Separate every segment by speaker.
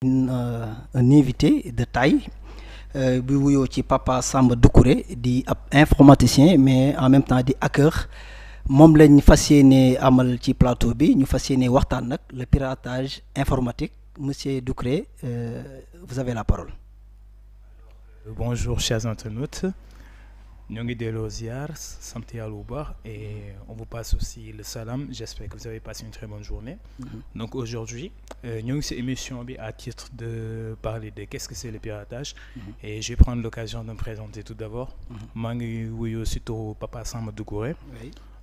Speaker 1: Un invité de taille bi wuyoo ci Papa Samba Doucouré di ab informaticien mais en même temps di hacker moom lañ fas yéene amal ci plateau bi ñu fas yéene waxtaan nag le piratage informatique monsieur Doucouré vous avez la parole.
Speaker 2: Bonjour chers internautes, ñoo ngi delloo ziar sant Yàlla bu baax et on vous passe aussi le salam. J'espère que vous avez passé une très bonne journée. Donc aujourd'hui ñoo ngi ci émission bi à titre de parler de qu'est-ce que c'est le piratage et je vais prendre l'occasion de me présenter tout d'abord. maa ngi wuyu surtout Papa Samba Doucouré.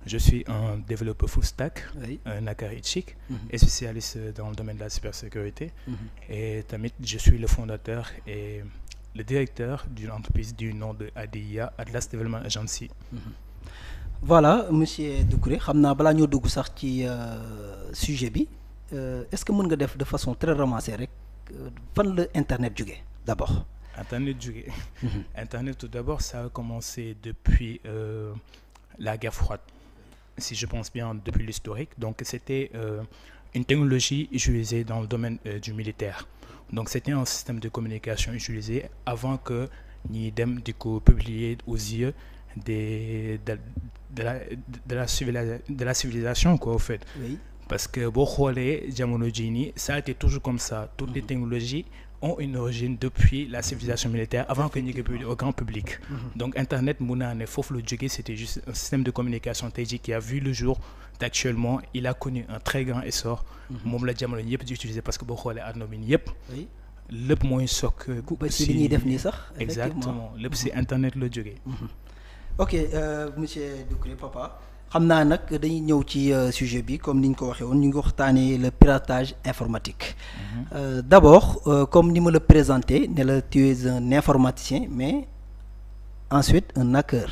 Speaker 2: Je suis un développeur full stack, un hacker éthique et spécialiste dans le domaine de la cybersécurité. Et tamit je suis le fondateur et le directeur d'une entreprise du nom de ADIA, Atlas Development Agency.
Speaker 1: Voilà monsieur Doucouré xam naa balaa ñoo dugg sax ci sujet bi est-ce que mën nga def de façon très ramassée rek fan la internet jóge d'abord.
Speaker 2: Internet jóge. Internet tout d'abord ça a commencé depuis la guerre froide, si je pense bien depuis l'historique. Donc c'était une technologie utilisée dans le domaine du militaire. Donc c'était un système de communication utilisé avant que ñi dem di ko publier aux yeux de la civilisation quoi au fait.
Speaker 1: Oui.
Speaker 2: Parce que boo xoolee jamono jii nii ça a été toujours comme ça. Toutes les technologies ont une origine depuis la civilisation militaire avant que ñu ko publier au grand public. Donc internet mun naa ne foofu la jógee, c'était juste un système de communication tey jii qui a vu le jour. Actuellement il a connu un très grand essor. moom la jamono yëpp di utiliser parce que boo xoolee àdduna bi yëpp. lépp mooy sokk.
Speaker 1: ba ci li ñuy def nii sax.
Speaker 2: exactement lépp ci internet la jógee.
Speaker 1: ok monsieur Doucouré Papa xam naa nag dañuy ñëw ci sujet bi comme ni ñu ko waxee woon ñu ngi waxtaanee le piratage informatique. D'abord comme ni ma la présenté ne la tu es un informaticien mais ensuite un hacker.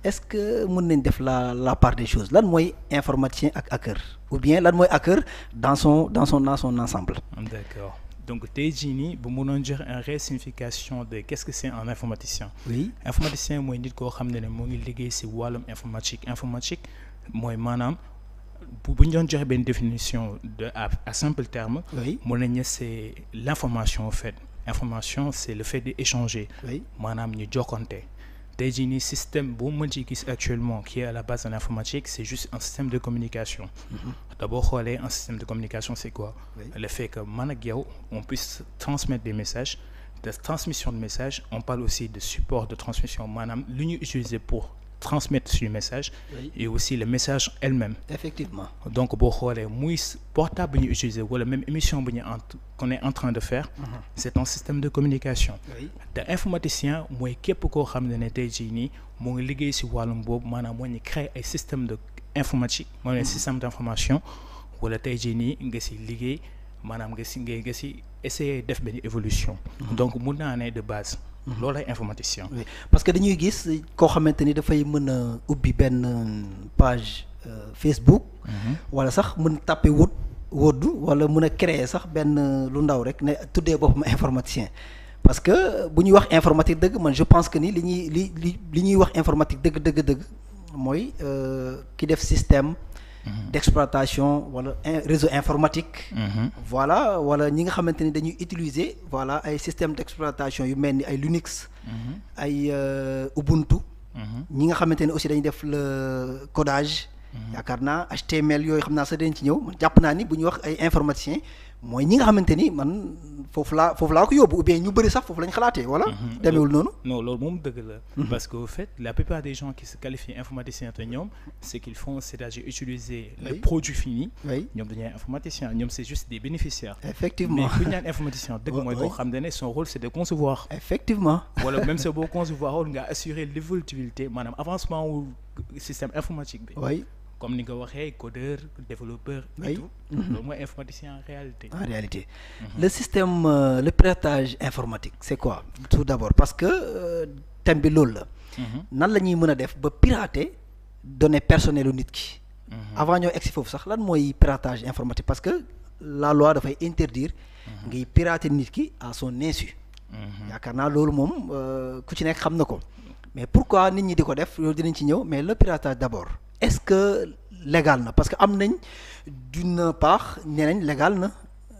Speaker 1: Est-ce que mën nañ def la part des choses lan mooy informaticien ak hacker ou bien lan mooy hacker dans son ensemble.
Speaker 2: D'accord. Donc tey jii nii bu mënoon joxe une réelle signification de qu'est-ce que c'est un informaticien.
Speaker 1: Oui.
Speaker 2: Informaticien mooy nit koo xam ne moo ngi liggéey ci wàllum informatique mooy maanaam bu ñu doon joxe benn définition de à simple terme.
Speaker 1: Oui.
Speaker 2: mën nañu c'est l'information en fait. Information c'est le fait d'échanger.
Speaker 1: Oui.
Speaker 2: maanaam ñu jokkante. tey jii nii système boo mën ci gis actuellement qui est à la base de l'informatique c'est juste un système de communication. D'abord xoolee un système de communication c'est quoi? Le fait que man ak yow on puisse transmettre des messages. De transmission de messages on parle aussi de support de transmission maanaam lu ñu utiliser pour transmettre ce message. Et aussi le message elle-même.
Speaker 1: Effectivement. Donc
Speaker 2: boo xoolee muy portable bu ñu utiliser wala même émission bu ñu qu'on est en train de faire. C'est un système de communication. te informaticien mooy képp koo xam ne tey jii nii moo ngi liggéey ci wàllum boobu maanaam moo ñu créer ay système de informatique moo ne système d'information wala tey jii nii nga ci liggéey maanaam nga ci essayer def benn évolution. Donc mun naa ne de base. loolu ay informaticien.
Speaker 1: Oui. Parce que dañuy gis koo xamante ni dafay mën a ubbi benn page Facebook. wala sax mën tapé Word wala mën a créer sax benn lu ndaw rek ne tuddee boppam informaticien. Parce que bu ñuy wax informatique dëgg man je pense que ni li ñuy wax informatique dëgg mooy ki def système. D'exploitation wala réseau informatique. Voilà wala ñi nga xamante ni dañuy utiliser voilà ay système d'exploitation yu mel ni ay Linux. ay Ubuntu. ñi nga xamante ni aussi dañuy def le codage. yaakaar naa HTML yooyu xam naa sax dañ ci ñëw man jàpp naa ni bu ñuy wax ay informaticiens mooy ñi nga xamante ni man foofu laa ko yóbbu ou bien ñu bëri sax foofu lañ xalaatee wala. demeewul noonu.
Speaker 2: non loolu moom dëgg la. parce que au fait la plupart des gens qui se qualifient informaticiens te ñoom ce qu'ils font c'est-à-dire utiliser le produit fini. ñoom dañuy informaticiens ñoom c'est juste des bénéficiaires.
Speaker 1: Effectivement
Speaker 2: mais ku ñu naan informaticien dëgg mooy koo xam ne son rôle c'est de concevoir.
Speaker 1: Effectivement.
Speaker 2: wala même sa boo concevoir rôle nga assurer l'évolutivité maanaam avancement wu système informatique bi.
Speaker 1: oui.
Speaker 2: comme ni nga waxee codeur développeur et tout. loolu mooy informaticien en réalité.
Speaker 1: En réalité. Le système le piratage informatique c'est quoi tout d'abord parce que thème bi loolu la. nan la ñuy mën a def ba pirater données personnelles u nit ki. avant ñoo egsi foofu sax lan mooy piratage informatique parce que la loi dafay interdire. ngay pirater nit ki à son insu. yaakaar naa loolu moom ku ci nekk xam na ko mais pourquoi nit ñi di ko def loolu dinañ ci ñëw mais le piratage d'abord. Est-ce que légal na parce que am nañ d'une part nee nañ légal na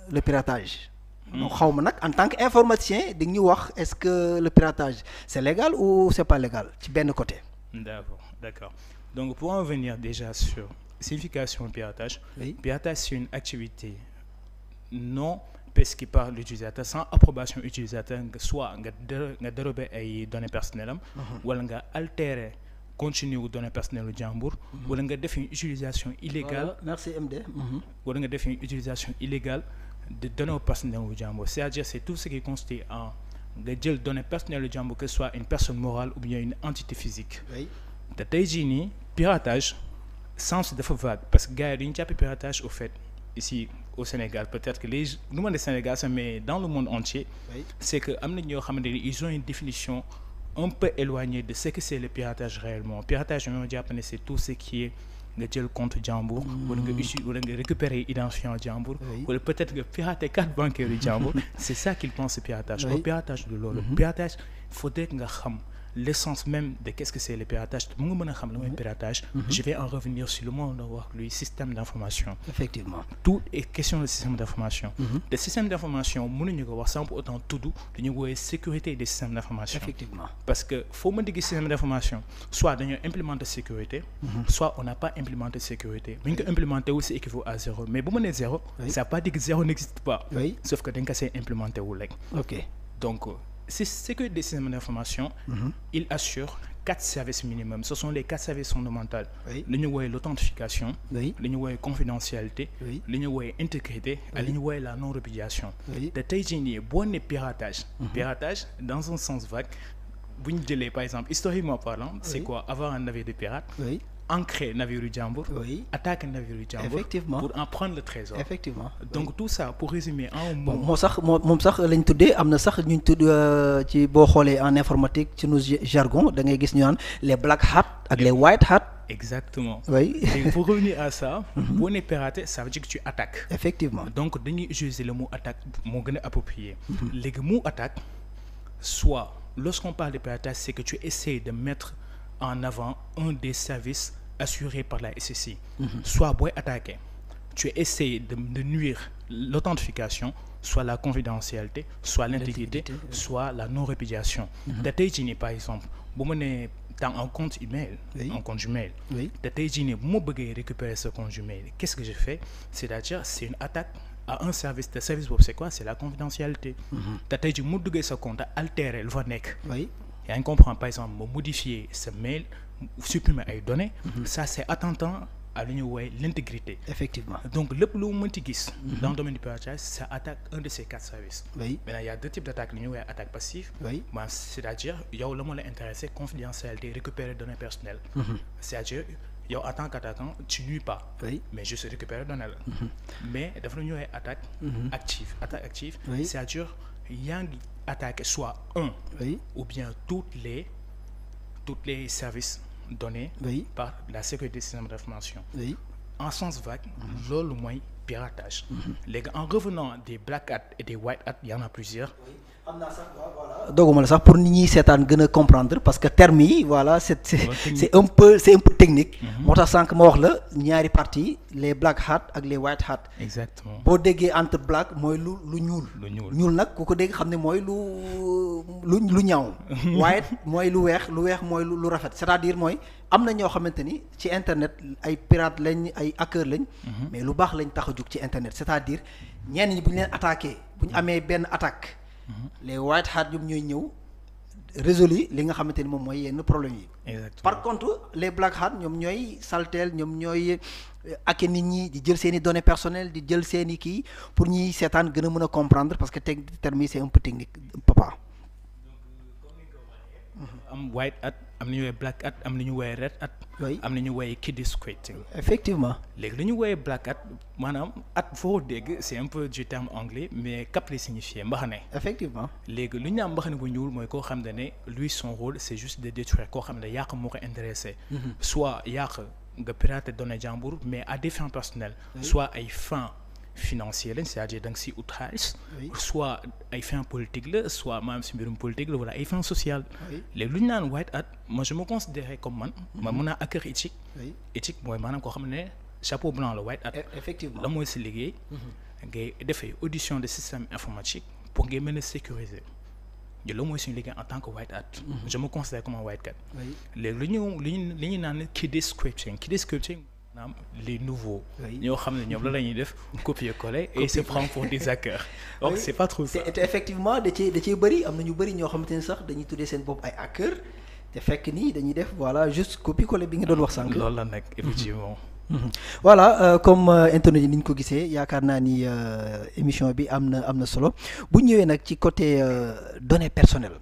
Speaker 1: le piratage donc xaw ma nag en tant qu'informaticien di ñu wax est-ce que le piratage c'est légal ou c'est pas légal ci benn côté.
Speaker 2: D'accord. Donc pour en venir déjà sur signification du piratage,
Speaker 1: Oui.
Speaker 2: piratage c'est une activité non pesquée par l'utilisateur sans approbation utilisateur, soit nga dérober ay données personnelles am wala nga altérer contenu wu données personnelles u jàmbur wala nga def une utilisation illégale.
Speaker 1: Voilà, merci MD.
Speaker 2: wala nga def une utilisation illégale de données personnelles wu jàmbur, c'est-à-dire c'est tout ce qui consiste en nga jël données personnelles u jàmbur, que ce soit une personne morale ou bien une entité physique.
Speaker 1: Oui.
Speaker 2: te tey jii nii piratage sens dafa vague parce que gars yi dañu jàppe piratage au fait ici au Sénégal, peut-être que nu ma ne Sénégal sax mais dans le monde entier.
Speaker 1: Oui.
Speaker 2: C'est que am na ñoo xamante ni ils ont une définition un peu éloignée de ce que c'est le piratage réellement. Piratage ñoo jàpp ne c'est tout ce qui est nga jël compte jàmbur wala nga récupérer identifiant jàmbur wala peut-être nga pirater carte bancaire yu jàmbur. C'est ça qu'ils pensent c'est piratage. Au piratage de loolu piratage faudrait que nga xam l'essence même de qu'est-ce que c'est le piratage. Mu nga mën a xam la mooy piratage. Je vais en revenir sur le mot de wax lui système d'information.
Speaker 1: Effectivement.
Speaker 2: Tout est question de système d'information. Le système d'information mënuñu ko wax sans pour autant tudd dañu woowee sécurité des systèmes d'information.
Speaker 1: Effectivement.
Speaker 2: Parce que foo mën di gis système d'information soit dañoo implémenter sécurité soit on n'a pas implémenté sécurité. Bu ñu ko implémenté wu c'est équivaut à zéro, mais bu ma nee zéro ça veut pas dire que zéro n'existe pas. Sauf que dañ ko see implémenté wu rek.
Speaker 1: Ok.
Speaker 2: Donc c'est sécurité des systèmes d'information. Il assure 4 services minimums. Ce sont les 4 services fondamentaux. Li ñu woowee l'authentification, li ñu woowee confidentialité, li ñu woowee intégrité ak li ñu woowee la non répudiation. te tey jii nii boo nee piratage. Piratage dans un sens vague bu ñu jëlee par exemple historiquement parlant c'est quoi avoir un navire de pirate. Ancrer navire yu jàmbur. Attaquer navire yu jàmbur.
Speaker 1: Effectivement.
Speaker 2: Pour en prendre le trésor.
Speaker 1: Effectivement.
Speaker 2: Donc tout ça pour résumer en un mot.
Speaker 1: moom sax lañ tuddee am na sax ñu tudd ci boo xoolee en informatique ci nos jargon da ngay gis ñu naan les black hat ak les white hat.
Speaker 2: Exactement.
Speaker 1: Oui.
Speaker 2: Et pour revenir à ça, boo nee pirater ça veut dire que tu attaques.
Speaker 1: Effectivement.
Speaker 2: Donc dañuy utiliser le mot attaque moo gën a approprié. Léegi mot attaque soit lorsqu'on parle de piratage c'est que tu essaies de mettre en avant un des services assurés par la SSI. Soit booy attaquer tu essaies de nuire l'authentification, soit la confidentialité, soit l'intégrité, soit la non répudiation. te tey jii nii par exemple bu ma nee dans un compte email, un compte Gmail. te tey jii nii bu ma bëggee récupérer ce compte Gmail, qu'est-ce que je fais? C'est-à-dire c'est une attaque à un service. te service boobu c'est quoi? C'est la confidentialité. te tey jii mu duggee sa compte altérer lu fa nekk. yaa ngi comprendre par exemple ma modifier ce mail supprimer ay données. Ça c'est attentant à li ñu woowee l'intégrité.
Speaker 1: Effectivement.
Speaker 2: Donc lépp lu mu mënti gis. dans le domaine du piratage ça attaque un de ces 4 services. Maintenant il y a 2 types d'attaques li ñu woowee attaque passive. C'est-à-dire yow la moo la intéressé confidentialité récupérer données personnelles. C'est-à-dire yow en tant qu'attaquant tu nuis pas. Mais juste récupérer données la. Mais dafa la ñu woowee attaque active. Attaque active c'est-à-dire yaa ngi attaquer soit un ou bien toutes les services donnés par la sécurité des systèmes d'information. En sens vague loolu mooy piratage. Léegi en revenant des black hat et des white hat il y en a plusieurs.
Speaker 1: am naa sax voilà dooguma la sax pour nit ñi seetaan gën a comprendre parce que termes yi voilà c'est un peu technique. moo tax sànq ma wax la ñaari parties les black hat ak les white hat.
Speaker 2: Exactement.
Speaker 1: boo déggee entre black mooy lu ñuul. ñuul nag ku ko dégg xam ne mooy lu ñaaw. white mooy lu weex mooy lu rafet c'est-à-dire mooy am na ñoo xamante ni ci internet ay pirate lañ ay hacker lañ. mais lu baax lañ tax a jug ci internet c'est-à-dire ñenn ñi bu ñu leen attaqué bu ñu amee benn attaque. les white hat ñoom ñooy ñëw résoudre li nga xamante ni moom mooy yenn problème yi.
Speaker 2: Exactement.
Speaker 1: Par contre les black hat ñoom ñooy salteel ñoom ñooy ak nit ñi di jël seen i données personnelles di jël seen i kii pour ñuy seetaan gën a mën a comprendre parce que terme yi c'est un peu technique papa.
Speaker 2: am white hat am na ñu woowee black hat am na ñu woowee red hat. am na ñu woowee kiddie squatting. Effectivement. léegi li ñu woowee black hat maanaam hat foo dégg c'est un peu du terme anglais mais cap lay signifier mbaxane. Effectivement. léegi lu ñu naan mbaxane bu ñuul mooy koo xam ne lui son rôle c'est juste de détruire koo xam ne yàq moo ko intéressé. soit yàq nga pirater données jàmbur mais à des fins personnelles. soit ay fins financier lañ c'est-à-dire da nga si ut xaalis. soit ay fins politique la soit maanaam si mbirum politique la wala ay fins sociales. léegi lu ñu naan white hat moi je me considérais comme man mën naa hacker éthique. éthique mooy maanaam koo xam ne chapeau blanc la white hat. Effectivement la mooy si liggéey. ngay defee audition de système informatique pour ngay mën a sécuriser loolu mooy suñu liggéey en tant que white hat. Je me considère comme un white hat. léegi li ñu naan kiddie scripting maanaam les nouveaux. ñoo xam ne ñoom la ñuy def copier-coller et se prendre pour des hackers. donc c'est pas trop ça.
Speaker 1: te effectivement da cee bëri am na ñu bëri ñoo xamante ne sax dañuy tuddee seen bopp ay hackers te fekk nii dañuy def voilà juste copier-coller bi nga doon wax sànq.
Speaker 2: loolu la nag effectivement.
Speaker 1: voilà comme internet yi ni ñu ko gisee yaakaar naa ni émission bi am na solo bu ñëwee nag ci côté données personnelles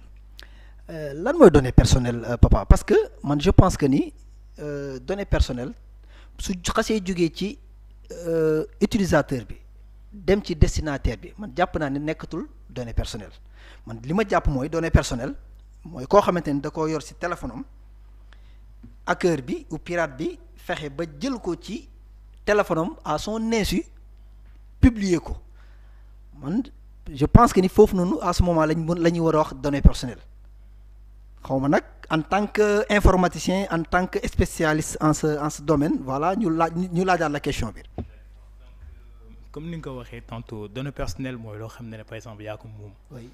Speaker 1: lan mooy données personnelles papa parce que man je pense que ni données personnelles su xasee jógee ci utilisateur bi dem ci destinataire bi man jàpp naa ne nekkatul données personnelles man li ma jàpp mooy données personnelles mooy koo xamante ni da koo yor ci téléphone am hacker bi ou pirate bi fexe ba jël ko ci téléphone am à son insu publier ko man je pense que ni foofu noonu à ce moment la ñu war a wax données personnelles xaw ma nag en tant que informaticien en tant que spécialiste en ce domaine voilà ñu laajaat la question bi.
Speaker 2: comme ni nga ko waxee tantôt données personnelles mooy loo xam ne par exemple yaa ko moom.
Speaker 1: oui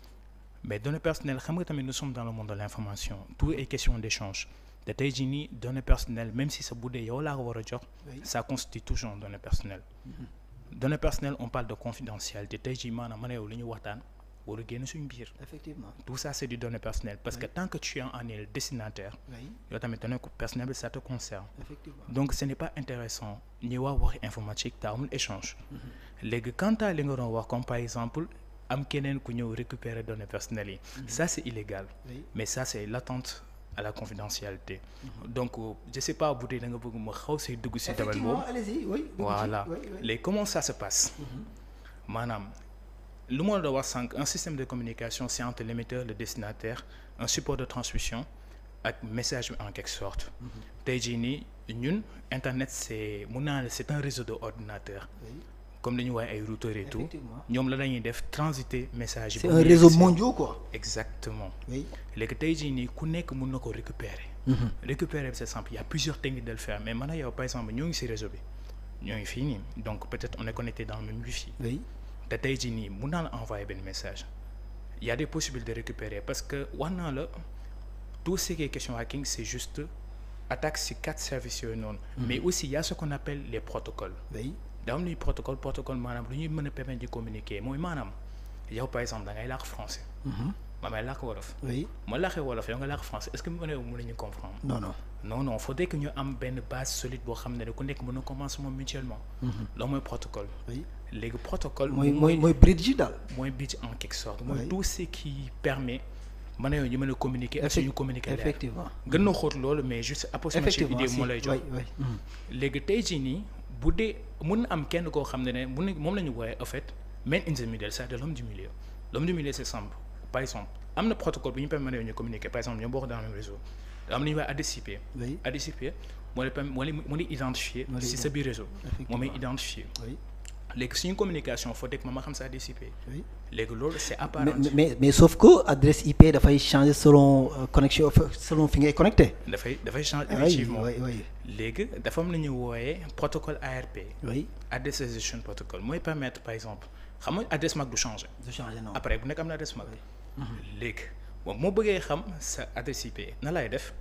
Speaker 2: mais données personnelles xam nga tamit nous sommes dans le monde de l'information tout est question d'échange. te tey jii nii données personnelles même si sa bu dee yow laa ko war a jox. ça constitue toujours données personnelles. données personnelles on parle de confidentialité tey jii maanaam man yow li ñu waxtaan war a génn suñu biir.
Speaker 1: effectivement
Speaker 2: tout ça c'est du données personnelles parce que tant que tu en es le destinataire. yow tamit données personnelles bi ça te concerne.
Speaker 1: effectivement
Speaker 2: donc ce n'est pas intéressant ñuy waxi informatique te amul échange. léegi quant à li nga doon wax comme par exemple am keneen ku ñëw récupérer données personnelles yi. ça c'est illégal. mais ça c'est l'attente à la confidentialité. Donc je sais pas bu dee da nga bëgg ma xaw see dugg si domaine boobu.
Speaker 1: allez-y oui.
Speaker 2: voilà léegi comment ça se passe. maanaam lu ma la wax sànq un système de communication c'est entre l'émetteur le destinataire un support de transmission ak message bi en quelque sorte. tey jii nii ñun internet c'est mun naa ne c'est un réseau de ordinateurs. comme li ñu woowee ay routeurs et tout ñoom la dañuy def transiter message yi.
Speaker 1: c'est un réseau mondial quoi.
Speaker 2: exactement.
Speaker 1: oui
Speaker 2: léegi tey jii nii ku nekk mën na ko récupérer. récupérer bi c'est simple il y a plusieurs techniques de le faire mais man ak yow par exemple ñoo ngi ci réseau bi ñoo ngi fii nii donc peut-être on est connecté dans le même wifi.
Speaker 1: oui
Speaker 2: te tey jii nii mën naa la envoyer benn message il y a des possibilités de récupérer parce que wax naa la tout ce qui est question hacking c'est juste attaque ci 4 services yooyu noonu. mais aussi il y a ce qu'on appelle les protocoles.
Speaker 1: oui.
Speaker 2: daa am luy protocole maanaam lu ñuy mën a permettre de communiquer mooy maanaam yow par exemple da ngay làkk français. ma may làkk wolof.
Speaker 1: oui
Speaker 2: ma làkkee wolof yow nga làkk français est-ce que mën nañu comprendre. non faudrait que ñu am benn base solide boo xam ne ku nekk mën na commencer moom mutuellement. loolu mooy protocole.
Speaker 1: oui
Speaker 2: léegi protocole.
Speaker 1: mooy bridge daal.
Speaker 2: mooy bridge en quelque sorte. mooy tout ce qui permet. mën na yow ñu mën a communiquer. ak suñu communiquer
Speaker 1: effectivement
Speaker 2: gën na xóot loolu mais juste approximative idée moo lay jox. léegi tey jii nii. bu dee mun na am kenn koo xam ne moom la ñu woowee en fait man in the middle c'est-à-dire l'homme du milieu c'est simple par exemple am na protocole bu ñu permettre ñu communiquer par exemple ñoo bokk dans le même réseau am na ñu woowee ADCP. ADCP moo lay identifier si sa biir réseau moo may identifier léegi suñu communication faut que ma xam sa ADCP. léegi loolu c'est apparent.
Speaker 1: mais sauf que adresse IP dafay changer selon connexion selon fi ngay connecté.
Speaker 2: dafay changer effectivement. léegi dafa am lu ñuy wooyee protocole ARP. Address Resolution Protocol mooy permettre par exemple xam nga adresse MAC du changer.
Speaker 1: non
Speaker 2: après bu nekk am na adresse MAC. léegi bon moo bëggee xam sa adresse IP na lay def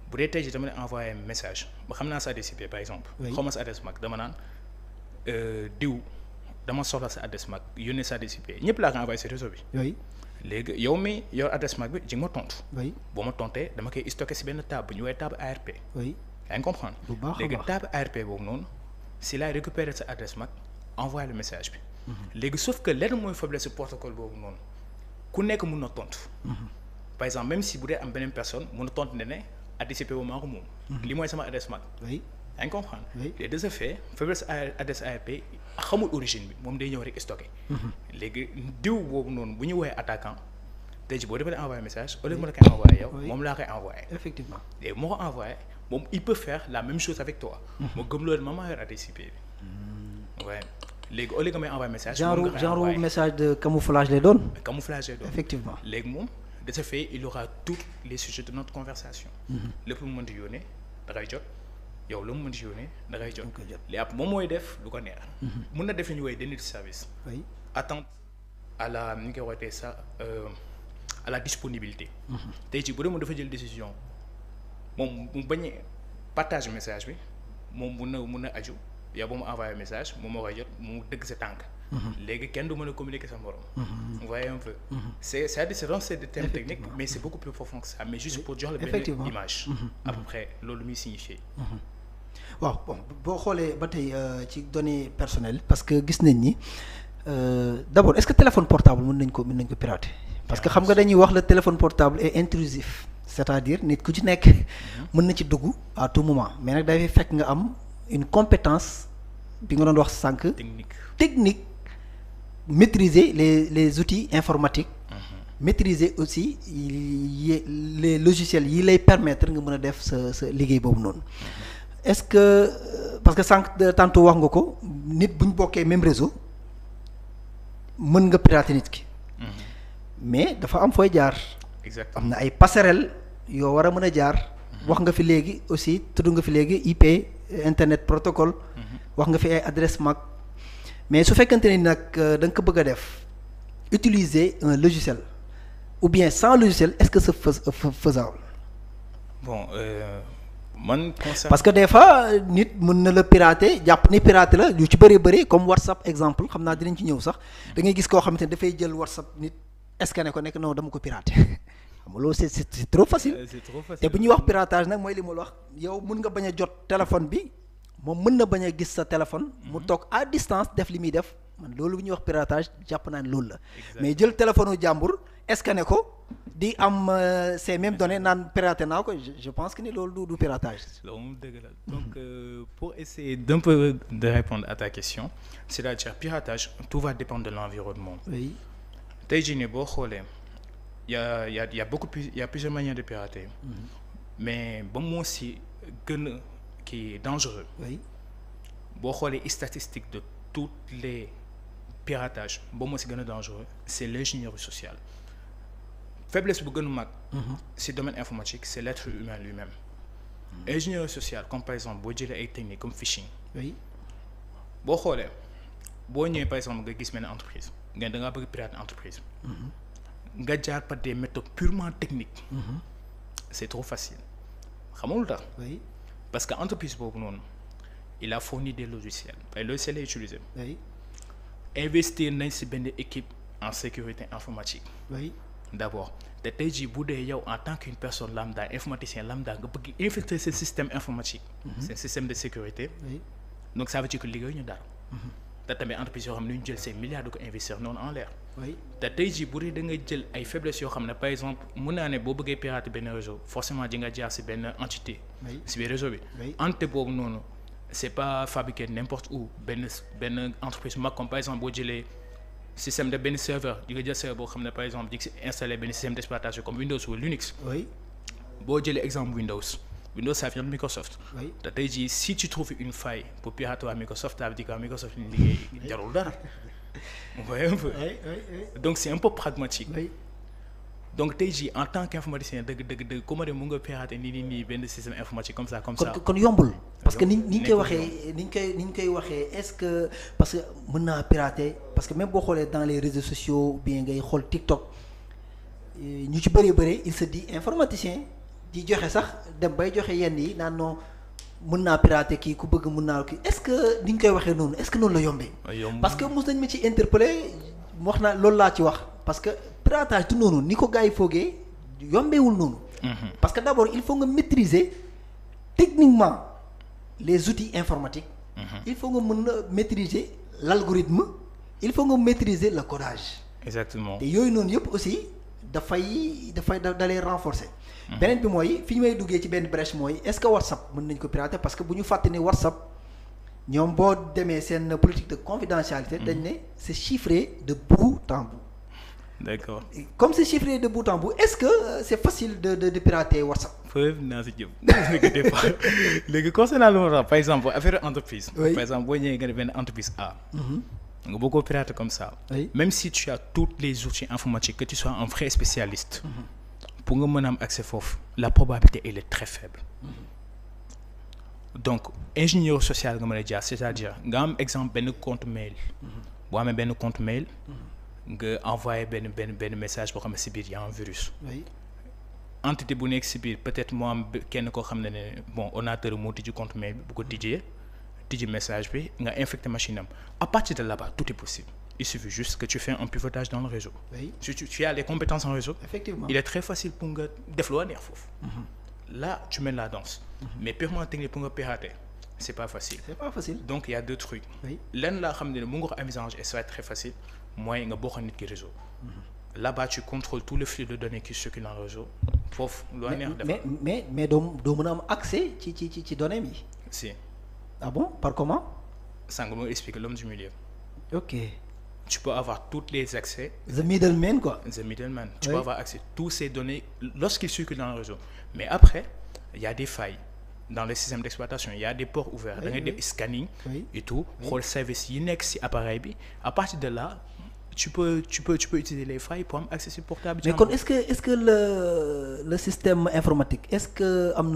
Speaker 2: bu dee tey jii dama lay envoyer message ba xam naa sa adresse IP par exemple. xaw ma sa adresse MAC dama naan diw. dama soxla sa adresse MAC yónnee sa adresse IP ñëpp laa ko envoyé si réseau bi. léegi yow mi yor adresse MAC bi ji nga ma tontu. boo ma tontee dama koy stocké si benn table bu ñu woowee table ARP. yaa ngi comprendre. léegi table ARP boobu noonu si laay récupérer sa adresse MAC envoyer le message bi. léegi sauf que lenn mooy faiblesse protocole boobu noonu ku nekk mun na tontu. par exemple même si bu dee am beneen personne mun na tontu ne adresse IP boobu maa ko moom. li mooy sama adresse MAC. yaa ngi comprendre. et de ce fait faiblesse adresse ARP xamul origine bi moom day ñëw rek stocké. léegi diw boobu noonu bu ñu woowee attaquant tey jii boo demee envoyé message au lieu ma la koy envoyé yow. moom laa koy envoyé.
Speaker 1: effectivement
Speaker 2: léegi moo ko envoyé moom il peut faire la même chose avec toi. ma gëm loolu ma maa yor adresse IP bi. waaye léegi au lieu nga may envoyé message.
Speaker 1: genre message de camouflage lay doon.
Speaker 2: camouflage lay doon
Speaker 1: effectivement.
Speaker 2: léegi moom de ce fait il aura tous les sujets de notre conversation. lépp lu mu mën di yónnee da koy jot. yow lu mu mën ci yónnee da ngay jot li ab moom mooy def lu ko neex. mun na def li ñu woowee déni de service.
Speaker 1: oui
Speaker 2: attente à la ni ñu koy wootee ça à la disponibilité. tey jii bu dee moom dafa jël décision moom mu bañ a partage message bi moom mun na aju yow ba mu envoyé message moom moo koy jot mu dëgg sa tànk. léegi kenn du mën a communiquer sa morom. vous voyez un peu. c'est des termes techniques mais c'est beaucoup plus profond que ça mais juste pour jox la benn image. à peu près loolu muy signifier.
Speaker 1: waaw bon boo xoolee ba tey ci données personnelles parce que gis nañ ni d'abord est-ce que téléphone portable mën nañ ko pirater. parce que xam nga dañuy wax le téléphone portable est intrusif c'est-à-dire nit ku ci nekk mën na ci dugg à tout moment mais nag dafay fekk nga am une compétence bi nga doon wax sànq. technique maîtriser les outils informatiques. Maîtriser aussi les logiciels yi lay permettre nga mën a def sa liggéey boobu noonu. est-ce que parce que sànq tantôt wax nga ko nit bu ñu bokkee même réseau mën nga pirater nit ki. mais dafa am fooy jaar.
Speaker 2: exactement
Speaker 1: am na ay passerelles yoo war a mën a jaar. wax nga fi léegi aussi tudd nga fi léegi IP internet protocole. wax nga fi ay adresse MAC. mais su fekkante ni nag da nga ko bëgg a def utiliser un logiciel ou bien sans logiciel est-ce que c'est faisable.
Speaker 2: bon man.
Speaker 1: parce que des fois nit mën na la pirater jàpp ni pirater la yu ci bëri comme WhatsApp exemple xam naa dinañ ci ñëw sax da ngay gis koo xamante ne dafay jël WhatsApp nit scanner ko nekk non dama ko pirater xam nga loolu c'est trop facile.
Speaker 2: c'est trop facile
Speaker 1: te bu ñuy wax piratage nag mooy li ma la wax yow mën nga bañ a jot téléphone bi. moom mën na bañ a gis sa téléphone. mu toog à distance def li muy def man loolu bu ñuy wax piratage jàpp naa ne loolu la. mais jël téléphone u jàmbur scanné ko di am ces mêmes données naan piraté naa ko je pense que ni loolu du piratage.
Speaker 2: loolu moom dëgg la donc pour essayer d'un peu de répondre à ta question c'est-à-dire piratage tout va dépendre de l'environnement.
Speaker 1: oui
Speaker 2: tey jii nii boo xoolee y a plusieurs manières de pirater. mais ba moo si gën a qui est dangereux.
Speaker 1: oui
Speaker 2: boo xoolee statistiques de tous les piratages boo moo si gën a dangereux c'est l'ingénierie sociale faiblesse bu gën a mag. si domaine informatique c'est l'être humain lui-même. ingénierie sociale comme par exemple boo jëlee ay techniques comme phishing.
Speaker 1: oui
Speaker 2: boo xoolee boo ñëwee par exemple nga gis benn entreprise nga da ngaa bëgg pirater entreprise. nga jaar par des méthodes purement techniques. c'est trop facile xam nga lu tax.
Speaker 1: oui
Speaker 2: parce que entreprise boobu noonu il a fourni des logiciels ay logiciels lay utiliser.
Speaker 1: oui
Speaker 2: investir nañ ci benn équipe en sécurité informatique.
Speaker 1: oui
Speaker 2: d'abord te tey jii bu dee yow en tant qu'une personne lambda informaticien lambda nga bëgg infiltrer ce système informatique. c'est système de sécurité.
Speaker 1: oui
Speaker 2: donc ça veut dire que liggéey ñu dara. te tamit entreprise yoo xam ne ñu jël seen milliards di ko investir noonu en l'air.
Speaker 1: oui
Speaker 2: te tey jii bu dee da nga jël ay faiblesses yoo xam ne par exemple mun naa ne boo bëggee pirater benn réseau forcément di nga jaar ci benn entité.
Speaker 1: oui
Speaker 2: ci biir réseau bi.
Speaker 1: oui
Speaker 2: entité boobu noonu c'est pas fabriqué n'importe où benn entreprise mag comme par exemple boo jëlee système de benn serveur di nga jël serveur boo xam ne par exemple di nga ci installer benn système d'exploitation comme Windows ou Linux.
Speaker 1: oui
Speaker 2: boo jëlee exemple Windows ça vient de Microsoft.
Speaker 1: oui
Speaker 2: te tey jii si tu trouves une faille pour pirater waa Microsoft ça veut dire que Microsoft ni liggéey jarul dara. vous voyez un peu. donc c'est un peu pragmatique.
Speaker 1: oui
Speaker 2: donc tey jii en tant qu'informaticien dëgg comment de mu nga pirater nii benn système informatique comme ça.
Speaker 1: kon yombul. parce que ni ñu koy waxee ni ñu koy waxee est-ce que parce que mën naa pirater parce que même boo xoolee dans les réseaux sociaux ou bien ngay xool TikTok ñu ci bëri il se dit informaticien di joxe sax dem bay joxe yenn yi naan non mën naa pirater kii ku bëgg mën naa kii est-ce que ni ñu koy waxee noonu est-ce que noonu la yombee. parce que mos nañ ma ci interpeller wax naa loolu laa ci wax parce que piratage du noonu ni ko gars yi foogee yombeewul noonu. parce que d'abord il faut nga maîtriser techniquement les outils informatiques. il faut nga mën a maîtriser l'algorithme il faut nga maîtriser le codage.
Speaker 2: exactement
Speaker 1: te yooyu noonu yëpp aussi dafay dalee renforcer. beneen bi mooy fi ñu may duggee ci benn brèche mooy est-ce que WhatsApp mën nañ ko pirater parce que bu ñu fàtte ne WhatsApp ñoom boo demee seen politique de confidentialité. dañ ne c'est chiffré de bout en bout.
Speaker 2: d'accord
Speaker 1: comme c'est chiffré de bout en bout est-ce que c'est facile de pirater WhatsApp.
Speaker 2: foofu naa si jëm léegi concernant lu ma par exemple affaire entreprise.
Speaker 1: Oui.
Speaker 2: par exemple boo ñëwee nga ne benn entreprise A. nga bëgg ko pirater comme ça.
Speaker 1: Oui.
Speaker 2: même si tu as tous les outils informatiques que tu sois un vrai spécialiste. pour nga mën a am accès foofu la probabilité elle est très faible. donc ingénieur social nga mën a jaar c'est-à-dire nga am exemple benn compte mail boo amee benn compte mail nga envoyé benn message boo xam ne si biir y a un virus entité bu nekk si biir peut-être moo am kenn koo xam ne bon ordinateur moo tijji compte mail bi bu ko tijji message bi nga infecté machine am à partir de là-bas tout est possible. Il suffit juste que tu fais un pivotage dans le réseau. Si tu as les compétences en réseau, effectivement, il est très facile pour nga def loo neex foofu. Là tu mènes la danse. Mais purement technique pour nga pirater, c'est pas facile. Donc il y a deux trucs. Lenn laa xam ne mu nga ko envisager et ça va être très facile mooy nga bokk nit ki réseau. Là-bas tu contrôles tout le flux de données qui circule dans le réseau. foofu loo neex def.
Speaker 1: mais doo mën a am accès ci données bi.
Speaker 2: Si.
Speaker 1: Ah bon? Par comment?
Speaker 2: Sànq moo expliqué l'homme du milieu.
Speaker 1: Ok.
Speaker 2: Tu peux avoir tous les accès.
Speaker 1: The middleman quoi.
Speaker 2: The middleman. Tu peux avoir accès à toutes ces données lorsqu'ils circulent dans le réseau. Mais après, il y a des failles dans les systèmes d'exploitation. Il y a des ports ouverts. Da ngay def scanning et tout. xool service yi nekk ci appareil bi. À partir de là, tu peux utiliser les failles pour am accès sur portable.
Speaker 1: Mais kon est-ce que le système informatique est-ce que am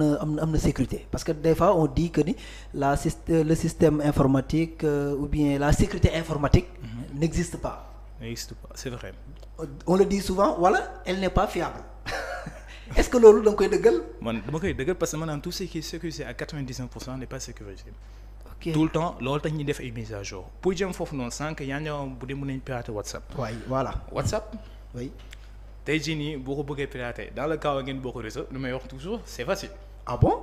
Speaker 1: na sécurité? Parce que des fois on dit que ni le système informatique ou bien la sécurité informatique n'existe pas.
Speaker 2: C'est vrai.
Speaker 1: On le dit souvent, voilà, elle n'est pas fiable. Est-ce que loolu da nga koy dëggal?
Speaker 2: Man dama koy dëggal parce que maanaam tout ce qui est sécurisé à 99% n'est pas sécurisé.
Speaker 1: Okay.
Speaker 2: Tout le temps loolu tax ñuy def ay mise à jour pour jëm foofu noonu sànq yaa ngi bu dee mën nañu pirater WhatsApp.
Speaker 1: Oui, voilà.
Speaker 2: WhatsApp.
Speaker 1: Oui.
Speaker 2: tey jii nii boo ko bëggee pirater dans le cas où ngeen bokk réseau lu may wax toujours c'est facile.
Speaker 1: Ah bon?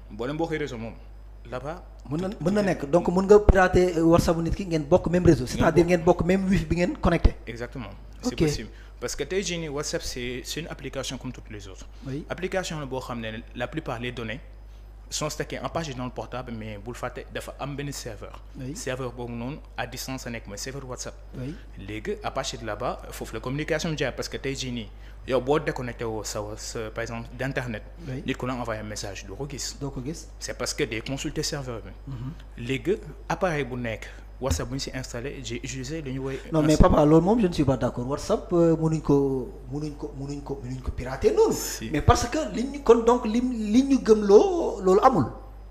Speaker 2: boo leen bokkee réseau moom là-bas.
Speaker 1: mën na nekk donc mën nga pirater WhatsApp nit ki ngeen bokk même réseau. C'est-à-dire ngeen bokk même wifi bi ngeen connecté.
Speaker 2: Exactement. C'est possible parce que tey jii nii WhatsApp c'est une application comme toutes les autres. Oui. Application la boo xam ne la plupart les données sont stockées en partie dans le portable mais bul fàtte dafa am benn serveur. Serveur boobu noonu à distance a nekk mooy serveur WhatsApp. léegi à partir de là-bas foofu la communication jaar parce que tey jii nii yow boo déconnecté woo sa par exemple d'internet. nit ku la envoyé un message doo ko gis. C'est parce que day consulter serveur bi. léegi appareil bu nekk WhatsApp bu ñu si installé j'ai utilisé lu ñu woy.
Speaker 1: Non mais papa loolu moom je ne suis pas d'accord WhatsApp mënuñ ko pirater noonu. Mais parce que liñ kon donc li ñu gëmloo loolu amul.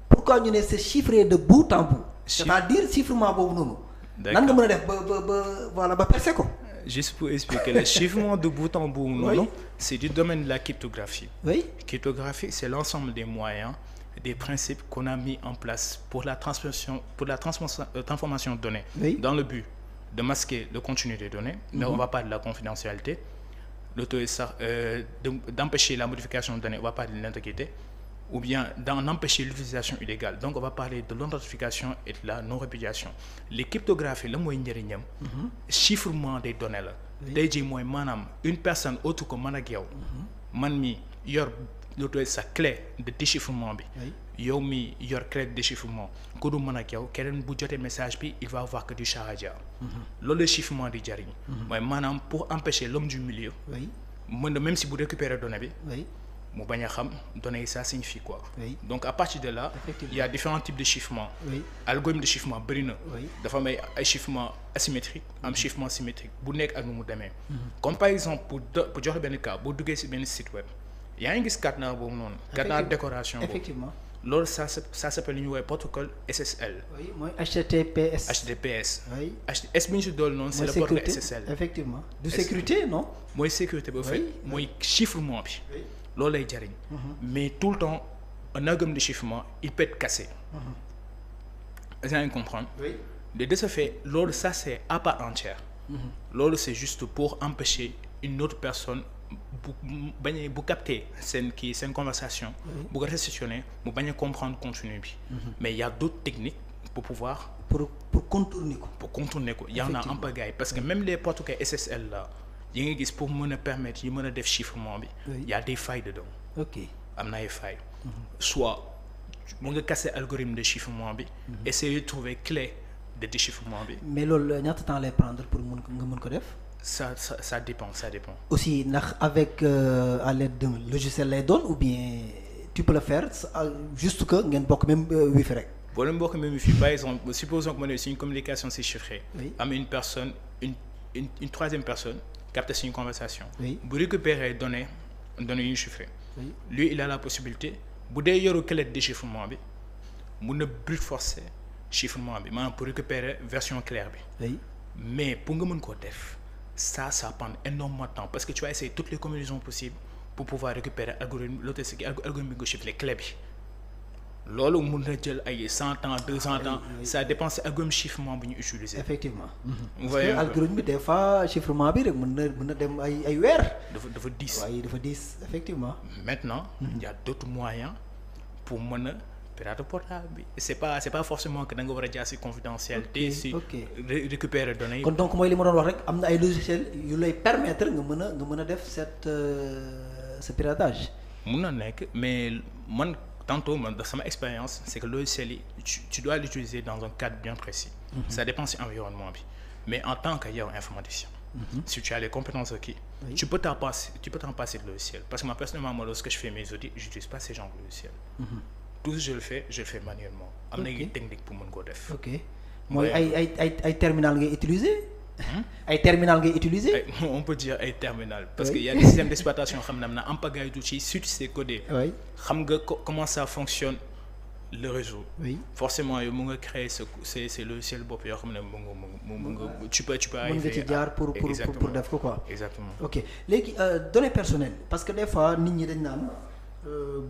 Speaker 1: Pourquoi ñu ne c'est chiffré de bout en bout. C'est-à-dire chiffrement boobu noonu. Nan nga mën a def ba percer ko.
Speaker 2: Juste pour expliquer le chiffrement de bout en bout noonu. C'est du domaine de la cryptographie. Cryptographie c'est l'ensemble des moyens. Des principes qu'on a mis en place pour la transformation de données dans le but de masquer le contenu des données, mais on va parler de la confidentialité, d'empêcher la modification de données, on va parler de l'intégrité, ou bien d'en empêcher l'utilisation illégale. Donc on va parler de l'authentification et de la non-répudiation. Les cryptographies, le mooy njëriñam chiffrement des données la. Tey jii mooy maanaam une personne autre que man ak yow, man mi yor sa clé de déchiffrement bi yow mi yor clé de déchiffrement ku du mën ak yow keneen bu jotee message bi il va avoir que du charabia loolu le chiffrement di jariñ mooy maanaam pour empêcher l'homme du milieu mën na même si bu récupérer données bi mu bañ a xam données yi ça signifie quoi donc à partir de là il y a différents types de chiffrement algorithme de chiffrement bëri na dafa am ay chiffrement asymétrique am chiffrement symétrique bu nekk ak nu mu demee comme par exemple pour joxe benn cas boo duggee si benn site web yaa ngi gis cadenas boobu noonu. cadenas décoration boobu effectivement. loolu ça s'appelle lu ñuy woowee protocole SSL.
Speaker 1: oui mooy HTTPS.
Speaker 2: HTTPS. oui S bi ñu si dool noonu. c'est le protocole SSL.
Speaker 1: effectivement du sécurité non.
Speaker 2: mooy sécurité ba fait mooy chiffrement bi. loolu lay jariñ. mais tout le temps un algorithme de chiffrement il peut être cassé. est-ce que yaa ngi comprendre. de ce fait loolu ça c'est à part entière. loolu c'est juste pour empêcher une autre personne. bu capter seen conversation bu ko restitutionner mu bañ a comprendre contenu bi mais il y a d'autres techniques pour pouvoir pour contourner ko y en a un peu gars parce que même les protocoles SSL là yi nga gis pour mën a permettre yi mën a def chiffrement bi y a des failles dedans am na ay failles soit mu nga casser algorithme de chiffrement bi essayer de trouver clé de déchiffrement bi
Speaker 1: mais loolu ñaata temps lay prendre pour nga mën ko def.
Speaker 2: Ça dépend.
Speaker 1: Aussi ndax avec à l'aide d'un logiciel lay doon ou bien tu peux le faire juste que ngeen bokk même wifi rek.
Speaker 2: boo leen bokk même wifi par exemple supposons que ma ne c'est une communication c'est chiffré. am une personne une troisième personne capte une conversation. bu récupérer données yu chiffrées. lui il a la possibilité bu dee yoru clé de déchiffrement bi mun na brute forcer chiffrement bi maanaam pour récupérer version claire bi.
Speaker 1: oui.
Speaker 2: mais pour nga mën koo def ça prend énormément de temps parce que tu vas essayer toutes les combinaisons possibles pour pouvoir récupérer algorithme bi nga chiffrer clé bi. loolu mun na jël ay 100 ans 200 ans ça dépend si algorithme chiffrement bi ñu utiliser.
Speaker 1: effectivement.
Speaker 2: vous
Speaker 1: parce que algorithme bi des fois chiffrement bi rek mën na dem ay weer.
Speaker 2: dafa diis.
Speaker 1: waaye dafa diis effectivement.
Speaker 2: maintenant il y a d'autres moyens pour mën a pirate portable bi c'est pas forcément que da nga war a jaar si confidentialité. si récupérer données yi.
Speaker 1: kon donc mooy li ma doon wax rek am na ay logiciels yu lay permettre nga mën a def ce piratage.
Speaker 2: mun na nekk mais man. Tantôt, dans ma expérience, c'est que le logiciel, tu dois l'utiliser dans un cadre bien précis. Ça dépend de l'environnement. Mais en tant qu'informaticien, si tu as les compétences requises, tu peux t'en passer de logiciel. Parce que moi, personnellement, lorsque je fais mes audits, je n'utilise pas ces genres de logiciels. Tout ce que je le fais manuellement. Il y a des techniques pour mon code. Ok.
Speaker 1: Moi, ay terminal ngay utiliser. Ay terminal ngay utiliser.
Speaker 2: On peut dire ay terminal parce qu'il y a des systèmes d'exploitation xam na am pagaille d'outils si tu sais coder. Oui. Xam nga comment ça fonctionne le réseau. Oui. Forcément yow mu nga créer c'est logiciel bopp yoo xam ne mu nga tu peux arriver.
Speaker 1: Mën nga ci jaar pour def ko quoi.
Speaker 2: Exactement.
Speaker 1: Ok léegi données personnelles parce que des fois nit ñi dañ naan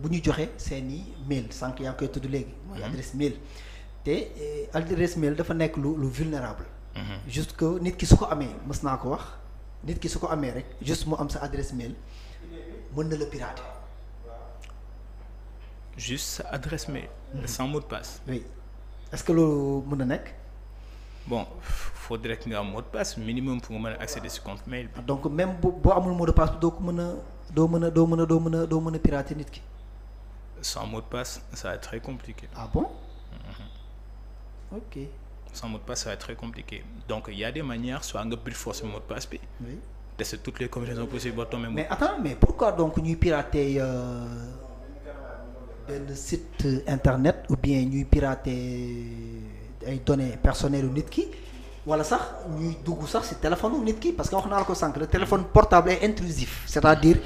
Speaker 1: bu ñu joxe seeni mail sànq yaa ngi koy tudd léegi. mooy adresse mail te adresse mail dafa nekk lu vulnérable. juste que nit ki su ko amee mës naa ko wax nit ki su ko amee rek juste mu am sa adresse mail mën na la pirater.
Speaker 2: juste sa adresse mail. sans mot de passe.
Speaker 1: oui est-ce que loolu mën na nekk.
Speaker 2: bon faudrait que nga am mot de passe minimum pour nga mën a accéder si compte mail bi.
Speaker 1: donc même boo amul mot de passe doo ko doo mën a pirater nit ki.
Speaker 2: sans mot de passe ça va être très compliqué.
Speaker 1: Ah bon. Ok.
Speaker 2: Sans mot de passe, ça va être très compliqué. Donc, il y a des manières, soit on brute force le mot de passe, oui. Tester toutes les combinaisons possibles.
Speaker 1: Mais attends, mais pourquoi donc nous pirater un site internet ou bien nous pirater des données personnelles ou nitki voilà ça, nous dougou ça c'est téléphone ou nitki parce qu'on a le téléphone portable est intrusif, c'est-à-dire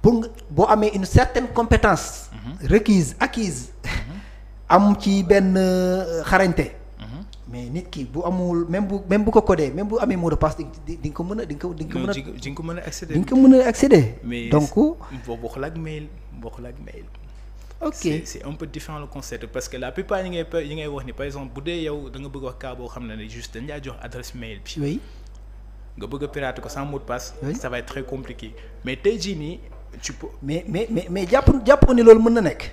Speaker 1: pour avoir une certaine compétence requise, acquise, am ci ben xarañte. Mais nit ki bu amul même bu ko codé même bu amee mot de passe di nga ko mën a accéder.
Speaker 2: mais
Speaker 1: donc
Speaker 2: bokkul ak mail.
Speaker 1: ok
Speaker 2: c'est un peu différent le concept parce que la plupart yi ngay wax ni par exemple bu dee yow da nga bëgg wax cas boo xam ne juste dañ laa jox adresse mail bi.
Speaker 1: oui.
Speaker 2: nga bëgg a pirater ko sans mot de passe. Oui. Ça va être très compliqué mais tey jii nii tu peux.
Speaker 1: mais jàpp ni loolu mën na nekk.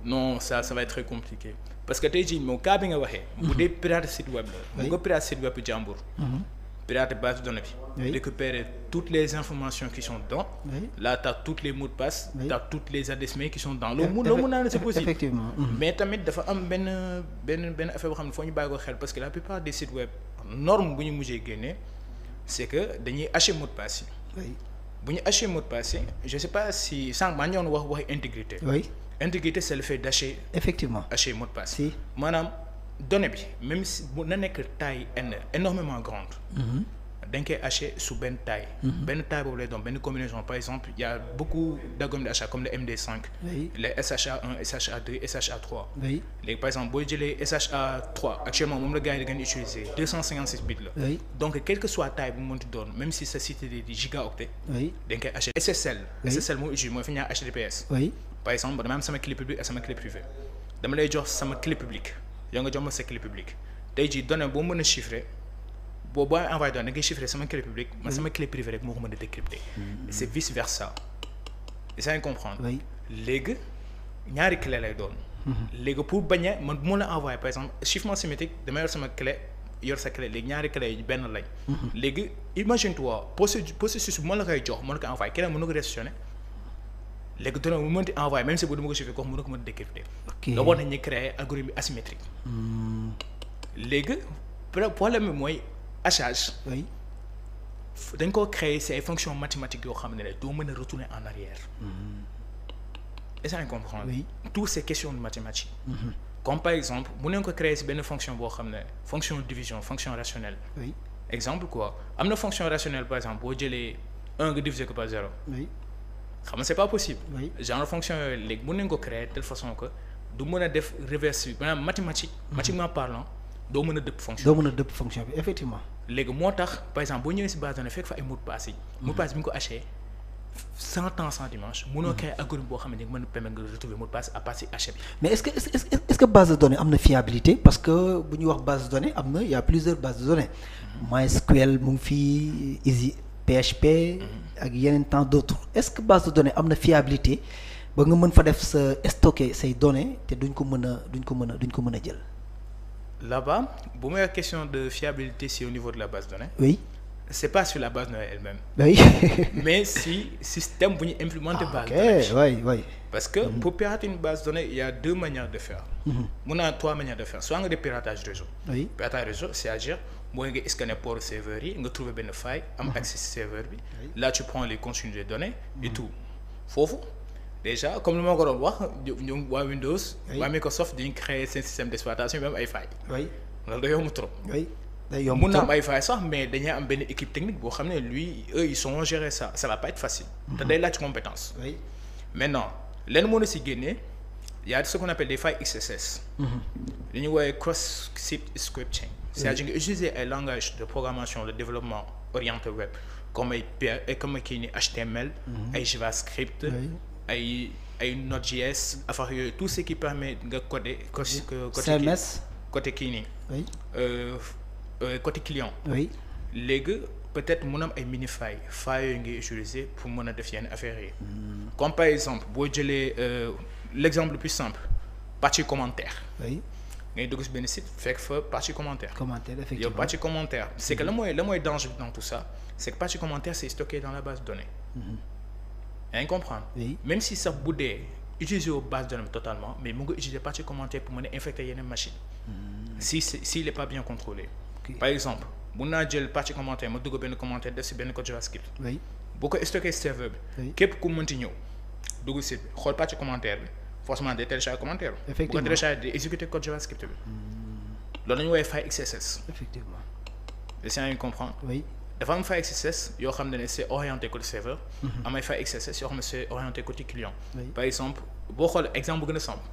Speaker 2: non ça va être très compliqué. Parce que tey jii moom cas bi nga waxee. bu dee pirate site web la. bu nga pirate site web jàmbur. pirate base de données bi. récupérer toutes les informations qui sont dedans. là t'as toutes les mots de passe. t'as toutes les adresses mail qui sont dedans. loolu mun naa ne c'est possible.
Speaker 1: Effectivement.
Speaker 2: mais tamit dafa am benn affaire boo xam ne foo ñu bàyyi ko xel parce que la plupart des sites web norme bu ñu mujjee génnee c'est que dañuy hacher mot de passe yi. bu ñu hacher mot de passe yi je sais pas si sànq maa ngi doon wax intégrité. Intégrité c'est le fait d'acheter.
Speaker 1: Effectivement.
Speaker 2: Acheter mot de passe.
Speaker 1: Si.
Speaker 2: Maanaam donnée bi même si bu na nekk taille énormément grande. dañ koy acheter sous benn taille. benn taille boobu lay doon benn combinaison par exemple il y a beaucoup d'algorithmes d'achat comme le MD5. Oui. Les SHA1 SHA2 SHA3. Oui. léegi par exemple boo jëlee SHA3 actuellement moom la gars yi da ngeen utiliser 256 bits la. Oui. donc quelle que soit taille bu mu mënti doon même si sa site di gigaoctet. Oui. dañ koy acheter SSL. Oui. SSL moo utilise mooy fi ñaar HTTPS. Oui. Par exemple dama am sama clé publique ak sama clé privée dama lay jox sama clé publique yow nga jox ma sa clé publique tey jii données boo mën a chiffrer boo envoyé données da ngay chiffrer sama clé publique man sama clé privée rek moo ko mën a décrypter. C'est vice versa. yaa ngi comprendre. Oui. léegi ñaari clé lay doon. léegi pour bañ a man bu ma la envoyé par exemple chiffrement symétrique dama yor sama clé yor sa clé léegi ñaari clé yi benn lañ. léegi imagine toi processus bu ma la koy jox ma la koy envoyé keneen mën na ko réceptionner. léegi données bu mënti envoyé même si bu dama ko chiffrer kooku mën na ko mën a décrypter. ok loolu nañu créer algorithme asymétrique. léegi problème bi mooy hachage. oui. dañ koo créer ci ay fonctions mathématiques yoo xam ne doo mën a retourner en arrière. est-ce que vous comprenez. Oui. Toutes ces questions de mathématiques. Comme par exemple bu neen ko créer ci benn fonction boo xam ne fonction de division fonction rationnelle. Oui. Exemple quoi am na fonction rationnelle par exemple boo jëlee 1 nga diviser ko par 0. Oui. xam nga c'est pas possible. Oui. Genre fonction yooyu léegi mën nañ ko créer de telle façon que du mën a def reverse bi maanaam mathématiquement parlant doo mën a dëpp fonction
Speaker 1: doo mën a dëpp fonction bi effectivement.
Speaker 2: léegi moo tax par exemple boo ñëwee si base de données fekk fa ay mot de passe yi mot de passe bi nga ko haché sans temps sans dimanche mënoo créer algorithme boo xam ne mën a permettre nga retrouver mot de passe à partir haché bi.
Speaker 1: mais est-ce que base de données am na fiabilité parce que bu ñuy wax base de données am na y a plusieurs bases de données. MySQL mu ngi fii Easy PHP. ak yeneen tant d'autres est-ce que base de données am na fiabilité ba nga mën fa def sa stocker say données te duñ ko mën a jël.
Speaker 2: Là-bas bu may question de fiabilité c'est au niveau de la base de données.
Speaker 1: oui.
Speaker 2: c'est pas sur la base de données elle-même.
Speaker 1: oui.
Speaker 2: mais si système bu ñu implémenter base de
Speaker 1: données. oui.
Speaker 2: parce que pour pirater une base de données il y a deux manières de faire. mun naa trois manières de faire soit nga def piratage réseau.
Speaker 1: oui
Speaker 2: piratage réseau c'est-à-dire mooy nga scanner port serveur yi nga trouver benn faille am accès serveur bi. là tu prends les contenus des données. et tout foofu déjà comme li ma ko doon wax ñoom waa Windows. waa Microsoft dañuy créer seen système d'exploitation bi am ay failles.
Speaker 1: oui
Speaker 2: loolu da yomb trop.
Speaker 1: oui day yomb
Speaker 2: mun na am ay failles sax mais dañuy am benn équipe technique boo xam ne lui eux ils sont gérer ça va pas être facile. te day laaj compétence.
Speaker 1: oui
Speaker 2: maintenant lenn moo na si génnee y a ce qu'on appelle des failles XSS. li ñuy woowee cross-site scripting. c'est-à-dire nga utiliser ay langage de programmation de développement orienté web comme comme kii ni HTML. ay JavaScript. ay Node.js affaire yooyu tout ce qui permet nga coder.
Speaker 1: CMS
Speaker 2: côté kii nii.
Speaker 1: oui.
Speaker 2: côté client.
Speaker 1: oui.
Speaker 2: léegi peut-être mun am ay mini failles yooyu ngay utiliser pour mën a def yenn affaires yi. comme par exemple boo jëlee l'exemple le plus simple partie commentaire.
Speaker 1: oui.
Speaker 2: ngay dugg si benn site fekk fa partie commentaire.
Speaker 1: commentaire effectivement
Speaker 2: yow partie commentaire c'est que la mooy danger dans tout ça c'est que partie commentaire c'est stocké dans la base de données. yaa ngi comprendre.
Speaker 1: oui.
Speaker 2: même si sax bu dee utiliser wu base de données totalement mais mu nga utiliser partie commentaire pour mën a infecter yeneen machine. s'il est pas bien contrôlé.
Speaker 1: Okay.
Speaker 2: par exemple mun naa jël partie commentaire ma dugg benn commentaire def si benn code JavaScript.
Speaker 1: oui.
Speaker 2: boo ko stocké serveur bi.
Speaker 1: oui.
Speaker 2: képp ku mënti ñëw dugg site bi xool partie commentaire bi forcément day télécharger commentaire bi.
Speaker 1: effectivement
Speaker 2: bu ko télécharger day exécuter code JavaScript bi. loolu la ñu woowee faille XSS.
Speaker 1: effectivement.
Speaker 2: est-ce que comprendre.
Speaker 1: oui.
Speaker 2: dafa am faille XSS yoo xam ne c'est orienté côté serveur. am ay faille XSS yoo xam ne c'est orienté côté client.
Speaker 1: oui.
Speaker 2: par exemple boo xoolee exemple bu gën a simple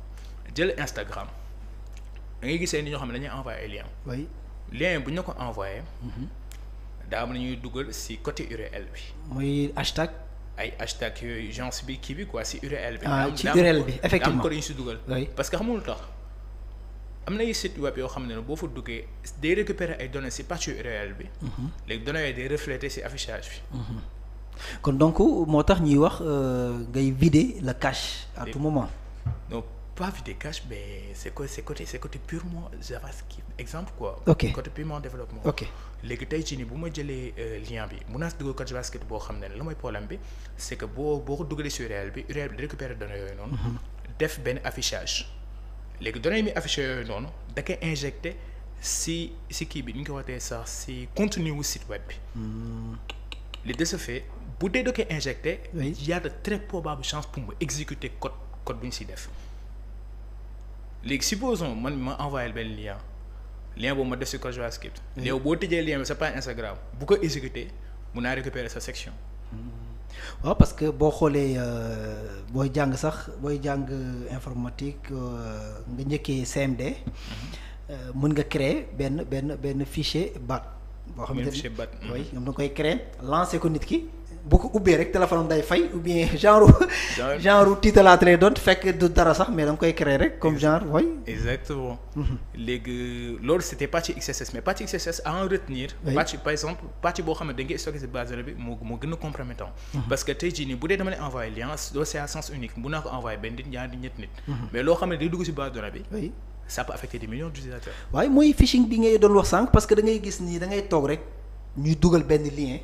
Speaker 2: jël Instagram da ngay gisee ni ñoo xam ne dañuy envoyer ay liens.
Speaker 1: oui.
Speaker 2: lien bu ñu la ko envoyé. daa am na ñuy dugal ci côté URL bi.
Speaker 1: mooy hashtag.
Speaker 2: ay hashtag yooyu genre bi kii bi quoi ci URL bi.
Speaker 1: ci URL bi effectivement
Speaker 2: daa am ko dañu ci dugal.
Speaker 1: oui.
Speaker 2: parce que xamul tax am na ay site web yoo xam ne boo fa duggee day récupérer ay données ci partie URL bi. léegi données yooyu day refléter ci affichage bi.
Speaker 1: kon donc moo tax ñuy wax ngay vider le cache à tout moment.
Speaker 2: non pas vider cache mais c'est côté purement JavaScript exemple quoi.
Speaker 1: ok
Speaker 2: côté purement développement.
Speaker 1: ok
Speaker 2: léegi tey jii nii bu ma jëlee lien bi mun naa si dugal code JavaScript boo xam ne la mooy problème bi c'est que boo ko dugalee si URL bi di récupérer données yooyu noonu. def benn affichage. léegi données yi muy affiché yooyu noonu da koy injecté si kii bi ni ñu ko waxee sax si contenu wu site web bi. li de ce fait bu dee da koy injecté.
Speaker 1: oui.
Speaker 2: y a de très probables chances pour mu exécuter code bu ñu si def. léegi supposons man ma envoyé benn lien boobu ma def si code JavaScript. léegi boo tëjee lien bi sa page Instagram bu ko exécuter mun naa récupérer sa section.
Speaker 1: waaw parce que boo xoolee booy jàng informatique nga njëkkee CMD. mën nga créer benn fichier BAT. boo xamante ni
Speaker 2: fichier BAT.
Speaker 1: oui ñoom da nga koy créer lancer ko nit ki. bu ko ubbee rek téléphone day fay ou bien genre tiitalaat lay doon fekk du dara sax mais da nga koy créer rek comme genre oui.
Speaker 2: exactement. léegi loolu c'était partie XSS mais partie XSS à en retenir. partie par exemple partie boo xam ne da ngay stocké ci base de données bi moo gën a compromettant. parce que tey jii nii bu dee dama lay envoyer lien doo c'est à sens unique mun naa ko envoyer benn nit ñaari nit. mais loo xam ne day dugg ci base de données bi.
Speaker 1: oui.
Speaker 2: ça peut affecter des millions d'utilisateurs.
Speaker 1: waaye mooy phishing bi ngay doon wax sànq parce que da ngay gis nii da ngay toog rek ñuy dugal benn lien.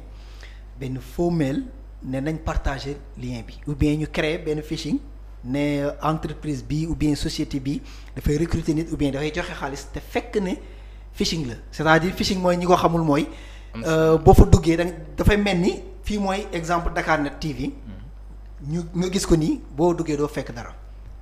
Speaker 1: benn faux mail ne nañ partager lien bi ou bien ñu créer benn phishing ne entreprise bi ou bien société bi dafay recruter nit ou bien dafay joxe xaalis te fekk ne phishing la c'est-à-dire phishing mooy ñi ko xamul mooy boo fa duggee dafay mel ni fii mooy exemple Dakarnet TV ñu nga gis ko nii boo duggee doo fekk dara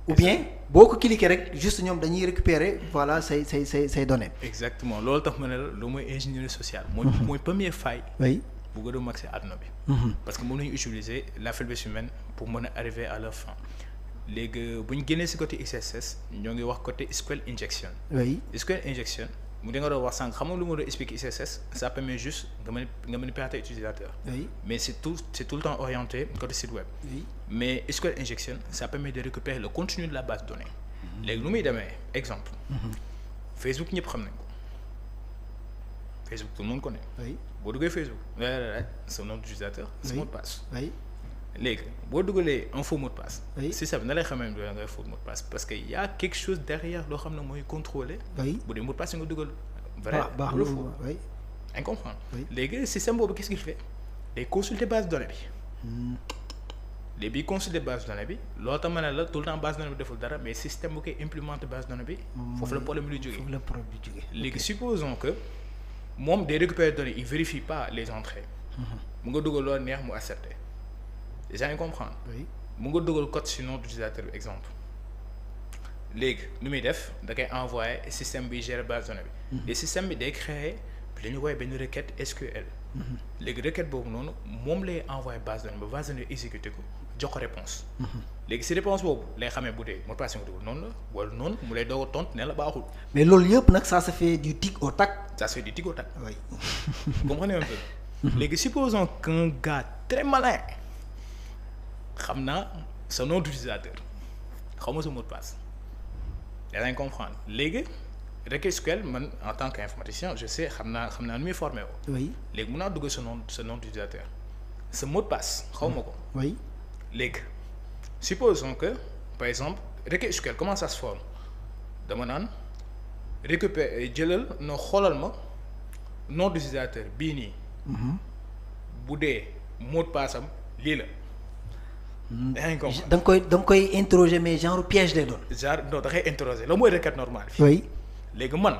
Speaker 1: ou bien boo ko cliquer rek juste ñoom dañuy récupérer voilà say données.
Speaker 2: exactement loolu tax ma ne la lu mooy ingénierie sociale. mooy première faille.
Speaker 1: oui.
Speaker 2: bu gën a mag ci àdduna bi. parce que mën nañu utiliser la faiblesse humaine pour mën a arriver à leur fin. léegi bu ñu génnee si côté XSS ñoo ngi wax côté SQL injection.
Speaker 1: oui
Speaker 2: SQL injection mu di nga doon wax sànq xam nga lu ma doon expliquer XSS ça permet juste nga mën pirater utilisateur.
Speaker 1: oui
Speaker 2: mais c'est tout le temps orienté côté site web.
Speaker 1: oui
Speaker 2: mais SQL injection ça permet de récupérer le contenu de la base de données. léegi nu muy demee exemple. Facebook ñëpp xam nañ ko Facebook tout le monde connaît.
Speaker 1: oui
Speaker 2: boo duggee Facebook sa nom d'utilisateur. sa mot de passe.
Speaker 1: oui
Speaker 2: léegi boo dugalee un faux mot de passe.
Speaker 1: oui
Speaker 2: système na lay xamee ne ngay faux mot de passe parce que y a quelque chose derrière loo xam ne mooy contrôler.
Speaker 1: oui
Speaker 2: bu dee mot de passe nga dugal. vrai
Speaker 1: baax
Speaker 2: wala
Speaker 1: na
Speaker 2: faux.
Speaker 1: oui
Speaker 2: yaa ngi comprendre.
Speaker 1: oui
Speaker 2: léegi système boobu qu'est-ce qu'il fait day consulter base de données bi. léegi bi consulter base de données bi loolu tax ma ne la tout le temps base de données bi deful dara mais système bu koy implémenter base de données bi. foofu la problème bi luy jógee.
Speaker 1: foofu la problème bi jógee.
Speaker 2: léegi supposons que moom day récupérer données il vérifie pas les entrées. mu nga dugal loolu neex mu accepter. déjà ñu comprendre.
Speaker 1: oui
Speaker 2: mu nga dugal code si nom d'utilisateur bi exemple. léegi nu muy def da koy envoyer système bi gérer base de données bi. et système bi day créer li ñu woowee benn requête SQL. léegi requête boobu noonu moom lay envoyer base de données ba base de données exécuté ko jox ko réponse. léegi si réponse boobu lay xamee bu dee mot de passe nga dugal noonu la wala noonu mu lay doog a tontu ne la baaxul.
Speaker 1: mais loolu yëpp nag ça se fait du tic au tac.
Speaker 2: ça se fait du tic au tac.
Speaker 1: oui.
Speaker 2: Vous comprenez un peu. léegi supposons qu'un gars très malin xam naa sa nom d'utilisateur xaw ma sa mot de passe yaa ngi comprendre léegi requête SQL man en tant qu'informaticien je sais xam naa nu muy formé woo.
Speaker 1: oui
Speaker 2: léegi mun naa dugg sa nom d'utilisateur sa mot de passe xaw ma ko.
Speaker 1: oui
Speaker 2: léegi supposons que par exemple requête SQL comment ça se forme dama naan récupérer jëlal no xoolal ma nom d'utilisateur bii nii. bu dee mot de passe am lii la. yaa ngi comprendre
Speaker 1: da nga koy interroger mais genre piège lay doon.
Speaker 2: genre non da ngay interroger la mooy requête normale bi.
Speaker 1: oui
Speaker 2: léegi man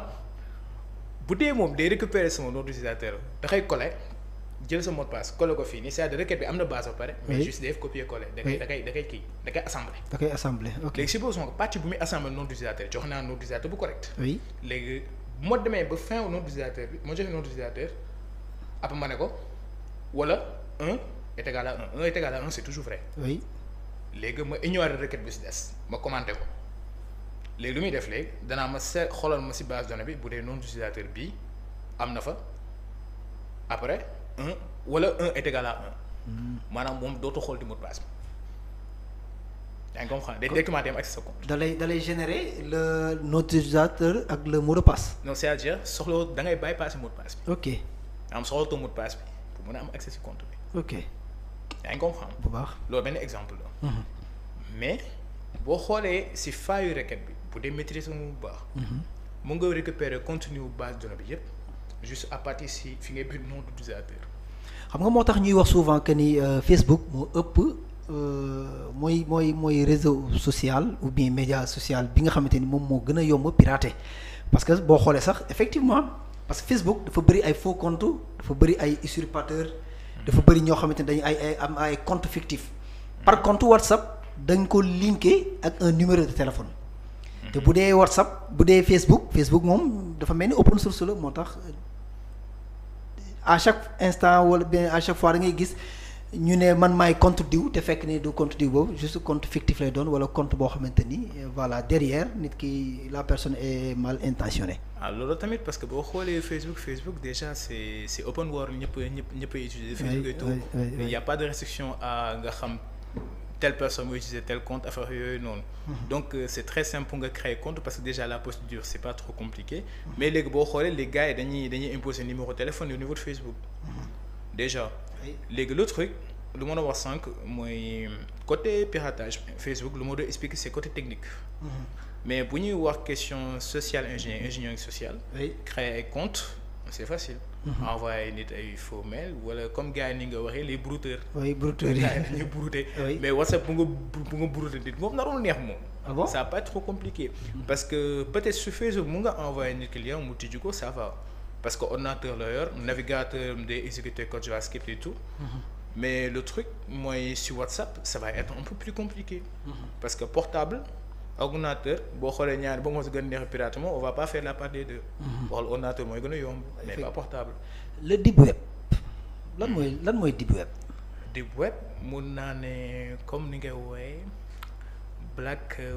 Speaker 2: bu dee moom day récupérer sama nom d'utilisateur da koy coller jël sa mot de passe coller ko fii nii c'est-à-dire requête bi am na base ba pare. mais juste day def copier coller. da koy assembler. da koy assembler
Speaker 1: ok
Speaker 2: léegi supposons que partie bu muy assembler nom d'utilisateur jox naa nom d'utilisateur bu correct.
Speaker 1: oui
Speaker 2: léegi bu ma demee ba fin nom d'utilisateur bi ma joxe nom d'utilisateur après ma ne ko wala 1 est égal à 1 1 est égal à 1 c'est toujours vrai.
Speaker 1: oui
Speaker 2: léegi ma ignorer requête bi si des ma commenter ko léegi lu muy def léegi danaa ma xoolal ma si base données bi bu dee nom d'utilisateur bii am na fa après 1 wala 1 est égal à 1 maanaam moom dootu xool di mot de passe bi yaa ngi comprendre day directement am accès sa compte.
Speaker 1: da lay générer le nom d'utilisateur ak le mot de passe.
Speaker 2: non c'est-à-dire soxla da ngay bypasser mot de passe bi.
Speaker 1: ok
Speaker 2: am soxlatoo mot de passe bi pour mën a am accès si compte bi.
Speaker 1: ok
Speaker 2: yaa ngi comprendre.
Speaker 1: bu baax
Speaker 2: loolu benn exemple la. mais boo xoolee si faille requête bi bu dee maîtriser mu bu baax. mu nga récupérer contenu base de données bi yëpp juste à partir si fi ngay bind nom d'utilisateur.
Speaker 1: xam nga moo tax ñuy wax souvent que ni Facebook moo ëpp mooy réseau social ou bien média social bi nga xamante ni moom moo gën a yomb pirater parce que boo xoolee sax effectivement parce que Facebook dafa bëri ay faux comptes dafa bëri ay usurpateurs. dafa bëri ñoo xamante ni dañu am ay compte fictif par contre WhatsApp dañ ko linké ak un numéro de téléphone te bu dee WhatsApp bu dee Facebook moom dafa mel ni open source la moo tax à chaque instant wala bien à chaque fois da ngay gis ñu ne man maay compte diw te fekk ni du compte diw boobu juste compte fictif lay doon wala compte boo xamante ni voilà derrière nit ki la personne est mal intentionnée.
Speaker 2: ah loolu tamit parce que boo xoolee Facebook déjà c'est open world ñëpp a utiliser Facebook et tout. il y a pas de restriction à nga xam telle personne va utiliser tel compte affaire yooyu noonu. donc c'est très simple pour nga créer compte parce que déjà la procédure c'est pas trop compliqué. mais léegi boo xoolee les gars yi dañuy imposer numéro de téléphone au niveau de Facebook. déjà léegi le truc lu ma doon wax sànq mooy côté piratage Facebook lu ma doon expliquer c'est côté technique. mais bu ñuy wax question sociale ingénierie sociale. créer ay compte c'est facile. envoyer nit ay faux mail wala comme gars yi ni nga waxee les brouteurs.
Speaker 1: brouteurs yi
Speaker 2: gars yi dañuy brouter. mais WhatsApp bu nga brouter nit moom naroon neex moom.
Speaker 1: ah bon
Speaker 2: ça va pas être trop compliqué. parce que peut-être sur Facebook mu nga envoyer nit client mu tijji ko ça va parce que ordinateur la yor navigateur day exécuter code JavaScript et tout. mais le truc mooy sur WhatsApp ça va être un peu plus compliqué. parce que portable. ordinateur boo xoolee ñaari ba moo si gën a neex piratement on va pas faire la part des deux. wala ordinateur mooy gën a yomb. mais pas portable.
Speaker 1: le deep web lan mooy deep web.
Speaker 2: deep web mun naa ne comme ni ngay wooyee Blacknet,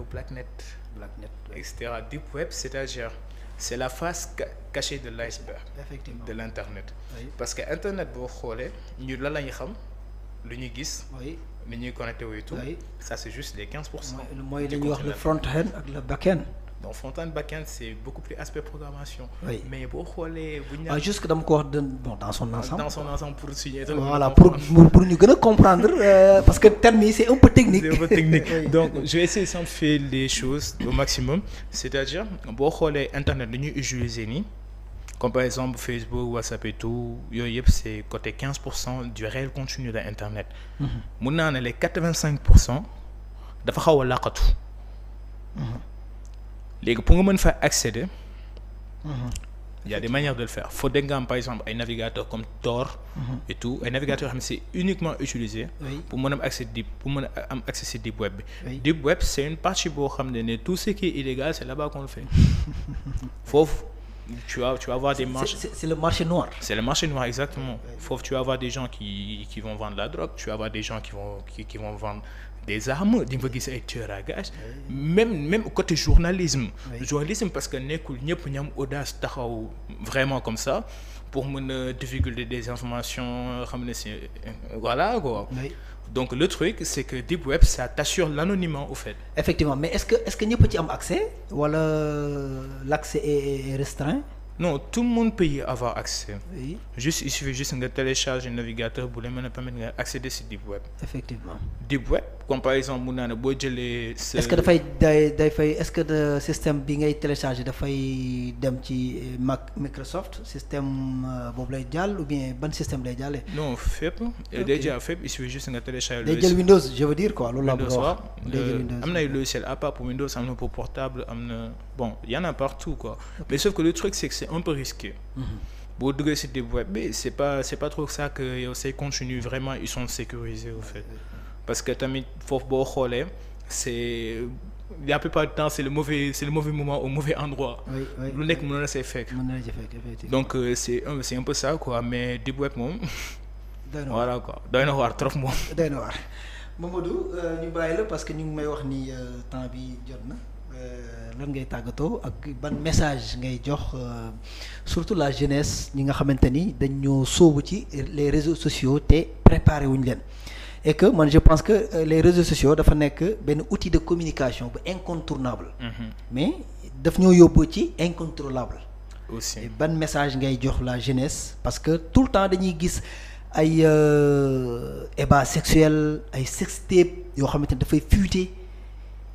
Speaker 1: oui.
Speaker 2: etc. Deep Web, c'est-à-dire c'est la face cachée de l'iceberg
Speaker 1: Effectivement.
Speaker 2: de l'internet.
Speaker 1: Oui.
Speaker 2: Parce que internet boo xoolee ñu la lañu xam lu ñu gis
Speaker 1: oui.
Speaker 2: ni ñuy connecté wu et tout
Speaker 1: Oui.
Speaker 2: ça c'est juste les 15%.
Speaker 1: mooy
Speaker 2: du
Speaker 1: li ñuy wax le
Speaker 2: contenu.
Speaker 1: front-end ak le back-end.
Speaker 2: Donc front-end back-end c'est beaucoup plus aspect programmation.
Speaker 1: Oui.
Speaker 2: Mais boo xoolee bu ñu
Speaker 1: waaw juste que dama ko wax dans son ensemble.
Speaker 2: dans son ensemble pour signer.
Speaker 1: Voilà pour ñu gën a comprendre parce que terme yi c'est un peu technique.
Speaker 2: C'est un peu technique.
Speaker 1: Oui.
Speaker 2: Donc je vais essayer de simplifier les choses au maximum. C'est-à-dire boo xoolee internet li ñuy utiliser nii comme par exemple Facebook, WhatsApp et tout yooyu yëpp c'est côté 15% du réel contenu de internet. mun naa ne les 85% dafa xaw a laqatu. léegi pour nga mën fa accéder. Il y a des manières de le faire. Faut dégg nga am par exemple ay navigateurs comme Tor. Et tout ay navigateurs yoo xam ne c'est uniquement utilisé.
Speaker 1: Oui.
Speaker 2: pour mën a am accès am accès si deep web bi.
Speaker 1: Oui.
Speaker 2: Deep web c'est une partie boo xam ne tout ce qui est illégal c'est là-bas qu'on le fait. Foofu tu vas avoir des marchés.
Speaker 1: C'est le marché noir.
Speaker 2: C'est le marché noir exactement. Foofu tu vas avoir des gens qui vont vendre la drogue, tu vas avoir des gens qui vont vendre des armes, di nga fa gis ay tueurs à gages. Même côté journalisme.
Speaker 1: Oui.
Speaker 2: Journalisme parce que nekkul ñëpp ñam audace taxaw vraiment comme ça pour mën a divulguer des informations xam ne c'est voilà quoi.
Speaker 1: Oui.
Speaker 2: Donc le truc c'est que Deep Web ça t'assure l'anonymat au fait.
Speaker 1: Effectivement mais est-ce que ñëpp ci am accès wala l'accès est restreint.
Speaker 2: Non, tout le monde peut y avoir accès.
Speaker 1: Oui.
Speaker 2: Il suffit juste de télécharger un navigateur pour les permettre d'accéder sur Deep Web.
Speaker 1: Effectivement.
Speaker 2: Deep Web, comme par exemple, mun naa ne boo jëlee.
Speaker 1: Est-ce que day fay est-ce que le système bi ngay télécharger dafay dem ci Microsoft système boobu lay jàll ou bien ban système lay jàllee.
Speaker 2: Non fépp. Day jàll fépp il suffit juste nga télécharger.
Speaker 1: day jël Windows je veux dire quoi loolu la bëgg a wax.
Speaker 2: day jël Windows am na ay logiciel à part pour Windows am na pour portable am na bon y en a partout quoi. Mais sauf que le truc c'est que c'est un peu risqué. Boo duggee ci Deep Web bi c'est pas trop ça que yow say contenus vraiment ils sont sécurisés au fait. Parce que tamit foofu boo xoolee c'est la plupart du temps c'est le mauvais moment au mauvais endroit.
Speaker 1: oui
Speaker 2: lu nekk mën na see fekk. Donc c'est un peu ça quoi mais Deep Web moom. voilà quoi doy na waar trop moom.
Speaker 1: doy na waar Mamadou ñu bàyyi la parce que ñu ngi may wax ni temps bi jot na lan ngay tàggatoo ak ban message ngay jox surtout la jeunesse ñi nga xamante ni dañoo sóobu ci les réseaux sociaux te préparé wuñ leen. Et que man je pense que les réseaux sociaux dafa nekk benn outil de communication bu incontournable. Mais daf ñoo yóbbu ci incontrôlable.
Speaker 2: Aussi.
Speaker 1: Et ban message ngay jox la jeunesse parce que tout le temps dañuy gis ay ébats sexuels ay sextape yoo xamante ni dafay fuité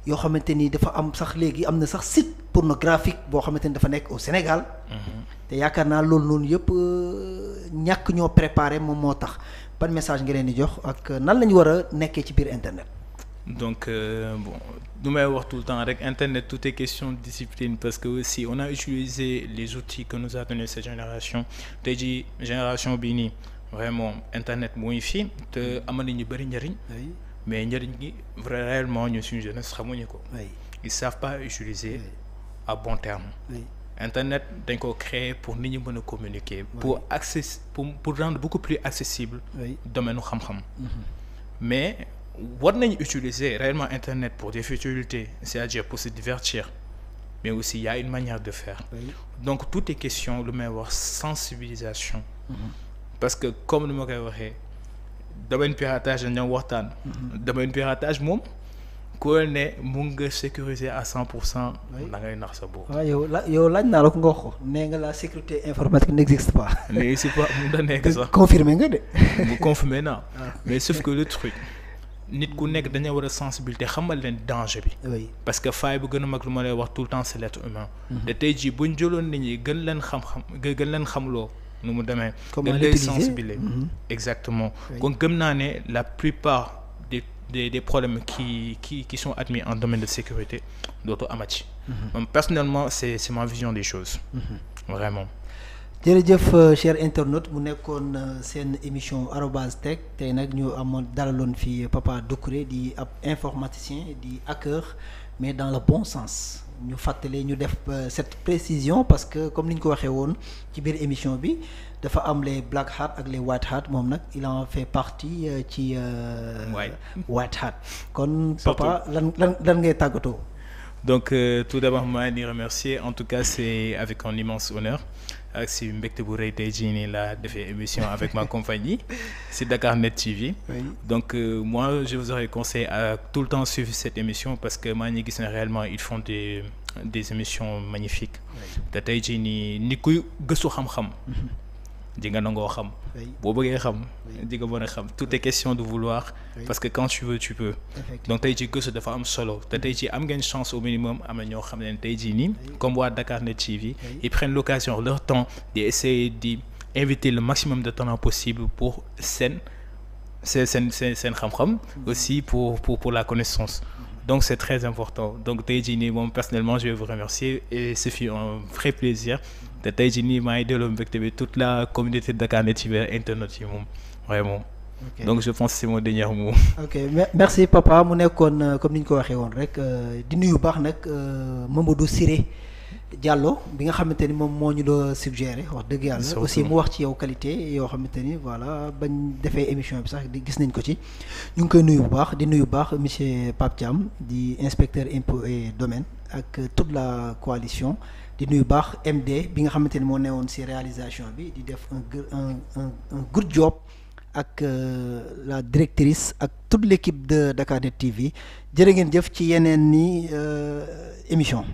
Speaker 1: yoo xamante ni dafa am sax léegi am na sax site pornographique boo xamante ni dafa nekk au Sénégal. te yaakaar naa loolu noonu yëpp ñàkk ñoo préparé moom moo tax. ban message nga leen di jox ak nan la ñu war a nekkee ci biir internet.
Speaker 2: Donc bon lu may wax tout le temps rek internet tout est question de discipline parce que aussi on a utilisé les outils que nous a donné cette génération tey jii génération bii nii vraiment internet muy fi te amal nañu bëri njëriñ. mais njëriñ gi réellement ñun suñu jeunesse xamuñu ko. Ils savent pas utiliser à bon terme. Internet dañ ko créer pour nit ñi mën a communiquer. pour rendre beaucoup plus accessible. domaine xam-xam. mais war nañu utiliser réellement internet pour des futilités c'est-à-dire pour se divertir mais aussi il y a une manière de faire. Donc tout est question lu may wax sensibilisation. parce que comme ni ma koy waxee domaine piratage dañu waxtaan. domaine piratage moom. ku ne mun nga sécuriser à 100%. da ngay nax sa bopp.
Speaker 1: waaw yow laaj naa la ko nga wax ko nee nga la sécurité informatique n'existe pas.
Speaker 2: n'existe pas mun na nekk sax.
Speaker 1: confirmé nga de.
Speaker 2: bu confirmé naa. mais sauf que le truc nit ku nekk dañu war a sensibilité xamal leen danger bi. parce que faay bu gën a mag lu ma lay wax tout le temps c'est l'être humain. te tey jii buñ jëloon nit ñi gën leen xamloo nu mu demee.
Speaker 1: comment
Speaker 2: gën leen sensibiliser. exactement kon gëm naa ne la plupart des problèmes qui sont admis en domaine de sécurité dootu amati. Personnellement c'est ma vision des choses. Vraiment.
Speaker 1: jërëjëf cher internaute mu nekkoon seen émission Arobase Tech tey nag ñu amoon dalaloon fi Papa Doucouré di ab informaticien di hacker mais dans le bon sens ñu fàttali ñu def cette précision parce que comme ni ñu ko waxee woon ci biir émission bi dafa am les black hat ak les white hat moom nag il en fait partie ci white hat kon papa lan ngay tàggatoo.
Speaker 2: Donc tout d'abord maa ngi remercier en tout cas c'est avec un immense honneur ak si mbégte bu rëy tey jii nii laa defee émission avec ma compagnie c'est Dakarnet TV. Oui. Donc moi je vous aurais conseillé à tout le temps suivre cette émission parce que maa ngi gis ne réellement ils font des émissions magnifiques. te tey jii nii ni kuy gëstu xam-xam. di nga nangoo xam. boo bëggee xam. di nga mën a xam tout est question de vouloir. parce que quand tu veux tu peux. donc tey jii gëstu dafa am solo te tey jii am ngeen chance au minimum am na ñoo xam ne tey jii nii comme waa Dakarnet TV ils prennent l'occasion leur temps d'essayer d'inviter le maximum de talents possible pour seen xam-xam aussi pour la connaissance. Donc c'est très important donc tey jii nii moom personnellement je vais vous remercier et ce fut un vrai plaisir te tey jii nii maa ngi delloo mbégte bi toute la communauté de Dakarnet TV internet yi moom vraiment. Okay. Donc je pense que c'est mon dernier mot.
Speaker 1: Ok merci papa mu nekkoon comme ni ñu ko waxee woon rek di nuyu baax nag Mamadou Siré Diallo bi nga xamante ni moom moo ñu doo suggéré wax dëgg yàlla aussi mu wax ci yow qualité yoo xamante ni voilà bañ defee émission bi sax di gis nañ ko ci ñu ngi koy nuyu bu baax di nuyu bu baax monsieur Pape Thiam di inspecteur impôts et domaines ak toute la coalition di nuyu baax MD bi nga xamante ni moo newoon ci réalisation bi di def un good job ak la directrice ak toute l'équipe de Dakarnet TV jërë ngeen jëf ci yeneen ni émission